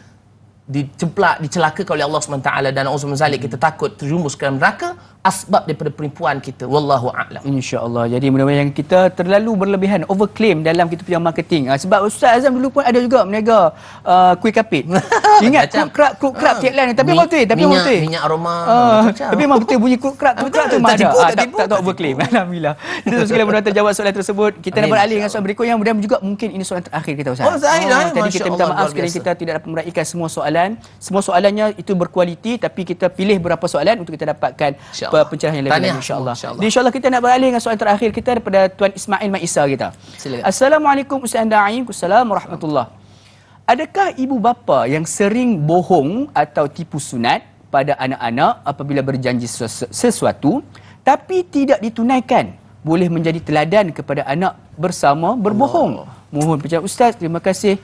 dicelakakan oleh Allah SWT, dan na'udzubillah min zalik kita takut terjumus ke dalam neraka asbab daripada penipuan kita. Wallahu a'lam. InsyaAllah. Jadi mudah-mudahan kita terlalu berlebihan, overclaim dalam kita punya marketing. Sebab Ustaz Azam dulu pun ada juga meniaga kuih kapit. Ingat kruk krap tagline ni. Tapi memang betul. Minyak aroma. Tapi memang betul bunyi kruk krap tu memang ada. Tak overclaim. Alhamdulillah. Itu sekali mudah terjawab soalan tersebut. Kita nak beralih dengan soalan berikutnya. Mudah-mudahan juga mungkin ini soalan terakhir kita Ustaz. Tadi kita minta maaf kerana kita tidak dapat meraihkan semua soalan. Semua soalannya itu berkualiti, tapi kita pilih beberapa soalan untuk kita dapatkan pencerahan yang lebih lanjut insya-Allah. Insya-Allah kita nak beralih dengan soalan terakhir kita daripada Tuan Ismail Maisa kita. Silakan. Assalamualaikum Ustaz Daim. Waalaikumsalam warahmatullahi. Adakah ibu bapa yang sering bohong atau tipu sunat pada anak-anak apabila berjanji sesuatu tapi tidak ditunaikan boleh menjadi teladan kepada anak bersama berbohong? Mohon pencerahan Ustaz. Terima kasih.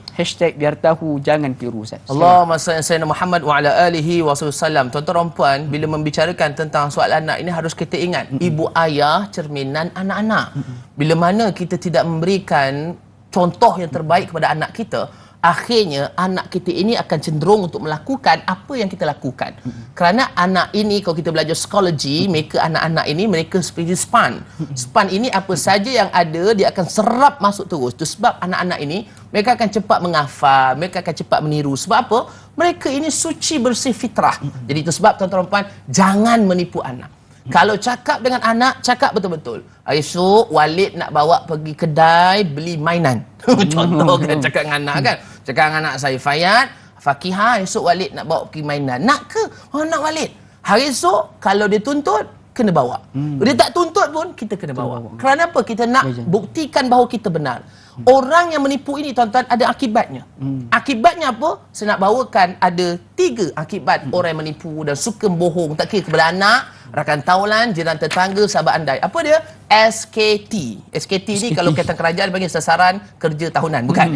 #biar tahu jangan tiru Ustaz. Allahumma salli ala Muhammad wa ala alihi wa sallam. Tuan-tuan dan puan, bila membicarakan tentang soal anak ini harus kita ingat, ibu ayah cerminan anak-anak. Bila mana kita tidak memberikan contoh yang terbaik kepada anak kita, akhirnya anak kita ini akan cenderung untuk melakukan apa yang kita lakukan. Kerana anak ini, kalau kita belajar psikologi, mereka anak-anak ini mereka seperti span. Span ini apa saja yang ada dia akan serap masuk terus. Itu sebab anak-anak ini mereka akan cepat menghafal, mereka akan cepat meniru. Sebab apa? Mereka ini suci bersih fitrah. Jadi itu sebab tuan-tuan dan puan, jangan menipu anak. Kalau cakap dengan anak, cakap betul-betul. Esok Walid nak bawa pergi kedai beli mainan. Contoh kan cakap dengan anak kan. Cakap dengan anak saya, Fayat, Fakihah, esok Walid nak bawa pergi mainan. Nak ke? Nak Walid. Hari esok kalau dia tuntut, kena bawa. Dia tak tuntut pun, kita kena bawa. Kerana apa? Kita nak buktikan bahawa kita benar. Orang yang menipu ini tuan-tuan ada akibatnya. Akibatnya apa? Saya nak bawakan ada 3 akibat orang yang menipu dan suka bohong. Tak kira kepada anak, rakan taulan, jiran tetangga, sahabat andai. Apa dia? SKT. SKT ni kalau kaitan kerajaan bagi sasaran kerja tahunan. Bukan.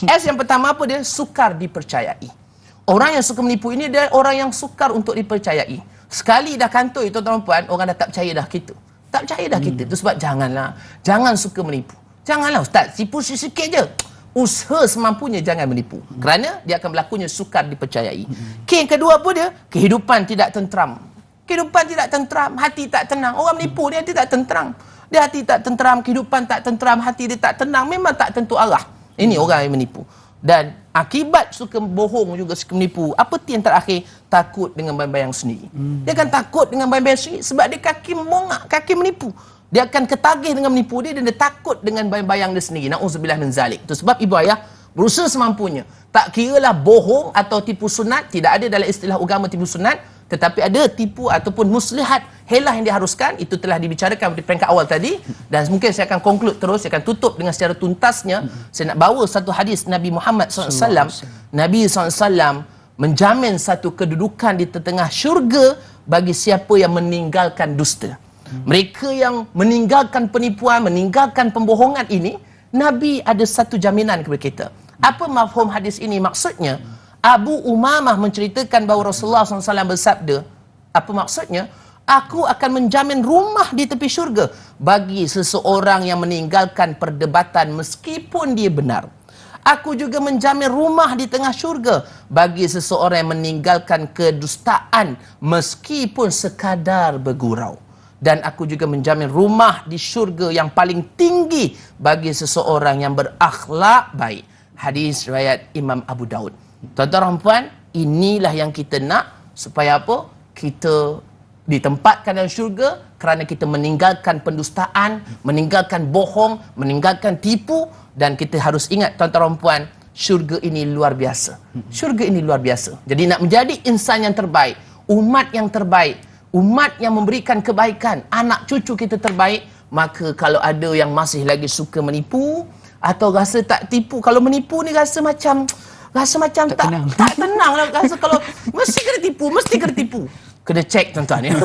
S yang pertama apa dia? Sukar dipercayai. Orang yang suka menipu ini dia orang yang sukar untuk dipercayai. Sekali dah kantoi tuan-tuan puan, orang dah tak percaya dah kita. Tak percaya dah kita. Itu sebab janganlah. Jangan suka menipu. Janganlah Ustaz, tipu sikit je. Usaha semampunya jangan menipu. Kerana dia akan berlakunya sukar dipercayai. Yang kedua apa dia? Kehidupan tidak tenteram. Kehidupan tidak tenteram, hati tak tenang. Orang menipu dia hati tak tenteram. Dia hati tak tenteram, kehidupan tak tenteram, hati dia tak tenang. Memang tak tentu arah. Ini orang yang menipu. Dan akibat suka bohong juga suka menipu. Apa yang terakhir? Takut dengan bayang-bayang sendiri. Dia akan takut dengan bayang-bayang sendiri sebab dia kaki mongak, kaki menipu. Dia akan ketagih dengan menipu dia dan dia takut dengan bayang-bayang dia sendiri. Na'udzubillah min zalik. Itu sebab ibu ayah berusaha semampunya. Tak kiralah bohong atau tipu sunat. Tidak ada dalam istilah agama tipu sunat. Tetapi ada tipu ataupun muslihat, helah yang diharuskan. Itu telah dibicarakan di peringkat awal tadi. Dan mungkin saya akan conclude terus. Saya akan tutup dengan secara tuntasnya. Saya nak bawa satu hadis Nabi Muhammad SAW. Nabi SAW menjamin satu kedudukan di tengah syurga bagi siapa yang meninggalkan dusta. Mereka yang meninggalkan penipuan, meninggalkan pembohongan ini, Nabi ada satu jaminan kepada kita. Apa mafhum hadis ini? Maksudnya, Abu Umamah menceritakan bahawa Rasulullah SAW bersabda. Apa maksudnya? Aku akan menjamin rumah di tepi syurga bagi seseorang yang meninggalkan perdebatan meskipun dia benar. Aku juga menjamin rumah di tengah syurga bagi seseorang yang meninggalkan kedustaan meskipun sekadar bergurau. Dan aku juga menjamin rumah di syurga yang paling tinggi bagi seseorang yang berakhlak baik. Hadis riwayat Imam Abu Daud. Tuan-tuan dan puan, inilah yang kita nak supaya apa? Kita ditempatkan dalam syurga kerana kita meninggalkan pendustaan, meninggalkan bohong, meninggalkan tipu. Dan kita harus ingat tuan-tuan dan puan, syurga ini luar biasa. Syurga ini luar biasa. Jadi nak menjadi insan yang terbaik, umat yang terbaik, umat yang memberikan kebaikan, anak cucu kita terbaik, maka kalau ada yang masih lagi suka menipu atau rasa tak tipu, kalau menipu ni rasa macam tak tenang lah, rasa kalau mesti kena tipu. Kena cek tuan-tuan ya.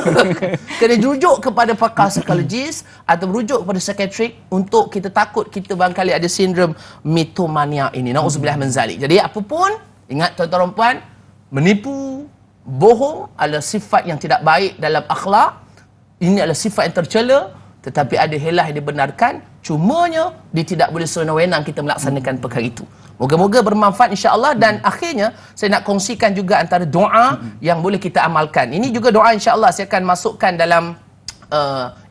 Kena rujuk kepada pakar psikologis atau rujuk kepada psikiatrik untuk kita takut kita barangkali ada sindrom mitomania ini. Nauzubillah min zalik. Jadi apa pun, ingat tuan-tuan dan puan, menipu, bohong adalah sifat yang tidak baik dalam akhlak. Ini adalah sifat yang tercela, tetapi ada helah yang dibenarkan. Cumanya dia tidak boleh sewenang-wenang kita melaksanakan perkara itu. Moga-moga bermanfaat insya-Allah. Dan akhirnya saya nak kongsikan juga antara doa yang boleh kita amalkan. Ini juga doa insya-Allah saya akan masukkan dalam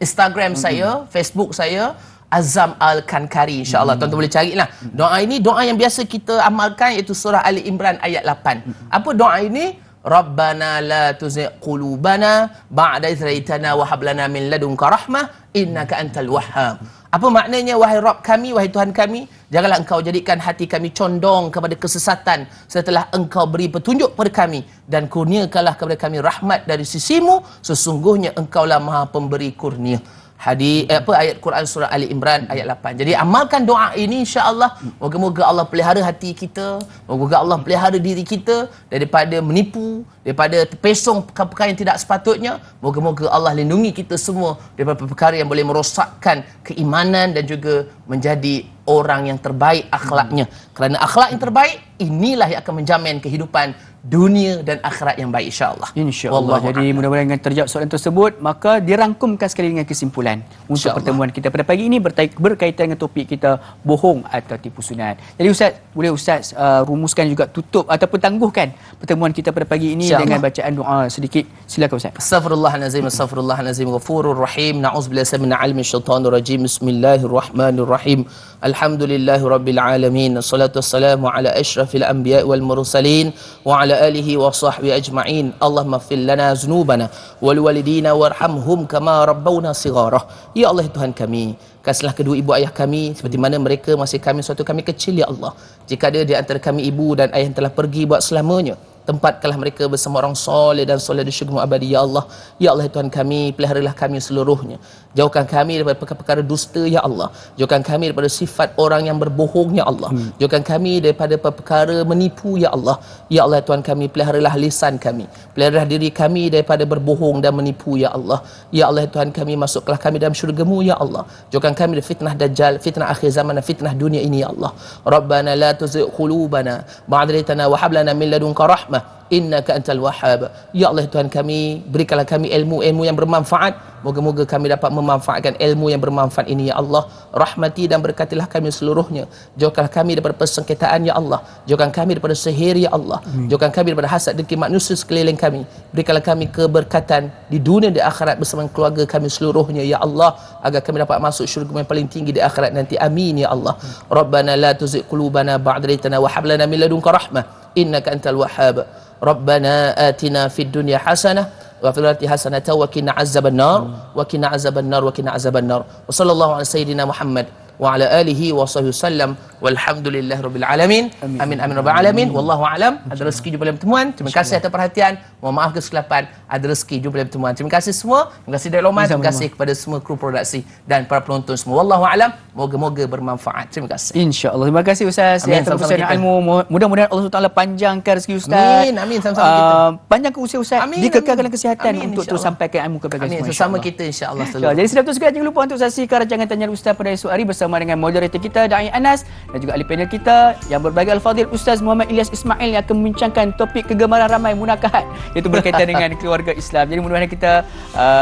Instagram saya, Facebook saya, Azam Al-Kankari, insya-Allah. Tuan-tuan boleh carilah. Doa ini doa yang biasa kita amalkan, iaitu surah Ali Imran ayat 8. Apa doa ini? Rabbana la tuzigh qulubana ba'da idh hadaytana wa hab lana min ladunka rahmah innaka antal wahhab. Apa maknanya? Wahai Rabb kami, wahai Tuhan kami, janganlah engkau jadikan hati kami condong kepada kesesatan setelah engkau beri petunjuk kepada kami, dan kurniakanlah kepada kami rahmat dari sisimu, sesungguhnya engkaulah maha pemberi kurnia. Ayat Quran surah Ali Imran ayat 8. Jadi amalkan doa ini insya-Allah. Moga-moga Allah pelihara hati kita, moga-moga Allah pelihara diri kita daripada menipu, daripada terpesong perkara yang tidak sepatutnya. Moga-moga Allah lindungi kita semua daripada perkara yang boleh merosakkan keimanan dan juga menjadi orang yang terbaik akhlaknya. Kerana akhlak yang terbaik inilah yang akan menjamin kehidupan dunia dan akhirat yang baik insya-Allah. Insya-Allah. Jadi mudah-mudahan dengan terjawab soalan tersebut, maka dirangkumkan sekali dengan kesimpulan untuk pertemuan kita pada pagi ini berkaitan dengan topik kita bohong atau tipu sunat. Jadi Ustaz, boleh Ustaz rumuskan juga tutup ataupun tangguhkan pertemuan kita pada pagi ini dengan bacaan doa sedikit. Silakan Ustaz. Astaghfirullahalazim ghafurur rahim. Na'udzubillahi minal ilmi syaitanir rajim. Bismillahirrahmanirrahim. Alhamdulillahirabbil alamin. Wassalatu wassalamu ala asyrafil anbiya'i wal mursalin wa ala alihi wa sahbihi ajma'in. Allahumma fil lana zunubana wal walidina warhamhum kama rabbawna sighara. Ya Allah Tuhan kami, kasihlah kedua ibu ayah kami seperti mana mereka masih kami suatu kami kecil ya Allah. Jika ada di antara kami ibu dan ayah yang telah pergi buat selamanya, tempatkanlah mereka bersama orang soleh dan soleh di syurga abadi ya Allah. Ya Allah Tuhan kami, peliharalah kami seluruhnya. Jauhkan kami daripada perkara-perkara dusta ya Allah. Jauhkan kami daripada sifat orang yang berbohong ya Allah. Jauhkan kami daripada perkara menipu ya Allah. Ya Allah Tuhan kami, peliharalah lisan kami, peliharalah diri kami daripada berbohong dan menipu ya Allah. Ya Allah Tuhan kami, masuklah kami dalam syurga-Mu ya Allah. Jauhkan kami dari fitnah dajjal, fitnah akhir zaman dan fitnah dunia ini ya Allah. Rabbana la tuzigh qulubana ba'da idh hadaytana wa hab lana min ladunka rahmah innaka antal wahhab. Ya Allah Tuhan kami, berikanlah kami ilmu yang bermanfaat. Moga-moga kami dapat memanfaatkan ilmu yang bermanfaat ini ya Allah. Rahmati dan berkatilah kami seluruhnya. Jauhkanlah kami daripada persengketaan ya Allah. Jauhkan kami daripada sihir ya Allah. Jauhkan kami daripada hasad dengki manusia sekeliling kami. Berikanlah kami keberkatan di dunia dan di akhirat bersama keluarga kami seluruhnya ya Allah, agar kami dapat masuk syurga yang paling tinggi di akhirat nanti. Amin ya Allah. Rabbana la tuzigh qulubana ba'da idh hadaytana wa hab lana min ladunka rahmah innaka antal wahhab. Rabbana atina fid dunya hasanah wa fil akhirati hasanah wa qina azabannar wa qina azabannar wa qina azabannar. Wa sallallahu ala sayyidina Muhammad wa ala alihi wa sahbihi wasallam walhamdulillahirabbil alamin. Amin amin rabbal alamin. Wallahu alam. Ada rezeki jumpa dalam pertemuan. Terima kasih atas perhatian. Mohon maaf kesilapan. Ada rezeki jumpa dalam pertemuan. Terima kasih semua. Terima kasih Datuk Loman. Terima kasih kepada semua kru produksi dan para penonton semua. Wallahu alam. Moga-moga bermanfaat. Terima kasih. Insya-Allah. Terima kasih Ustaz. Amin, Ya, terusan ilmu. Mudah-mudahan Allah SWT panjangkan rezeki Ustaz. Amin amin sama-sama kita. Panjangkan usia Ustaz. Amin, Dikekalkan amin. kesihatan Amin, untuk terus insya-Allah. sampaikan ilmu kepada Amin semua. bersama insya-Allah. kita insya-Allah Ya, selalu. jadi sedap tu sekali, jangan lupa untuk saksikan rancangan Tanya Ustaz pada esok hari bersama bersama dengan moderator kita Da'i Anas dan juga ahli panel kita yang berbahagia Al-Fadhil Ustaz Muhammad Ilyas Ismail yang akan membincangkan topik kegemaran ramai munakahat iaitu berkaitan dengan keluarga Islam. Jadi mudah-mudahan kita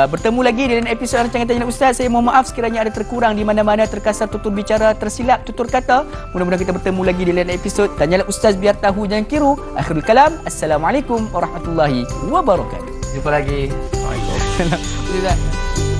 bertemu lagi dalam episod rancangan Tanya Ustaz. Saya mohon maaf sekiranya ada terkurang di mana-mana, terkasar tutur bicara, tersilap tutur kata. Mudah-mudahan kita bertemu lagi di lain episod Tanyalah Ustaz biar tahu jangan kiru. Akhirul kalam. Assalamualaikum warahmatullahi wabarakatuh. Jumpa lagi. Assalamualaikum. Ustaz.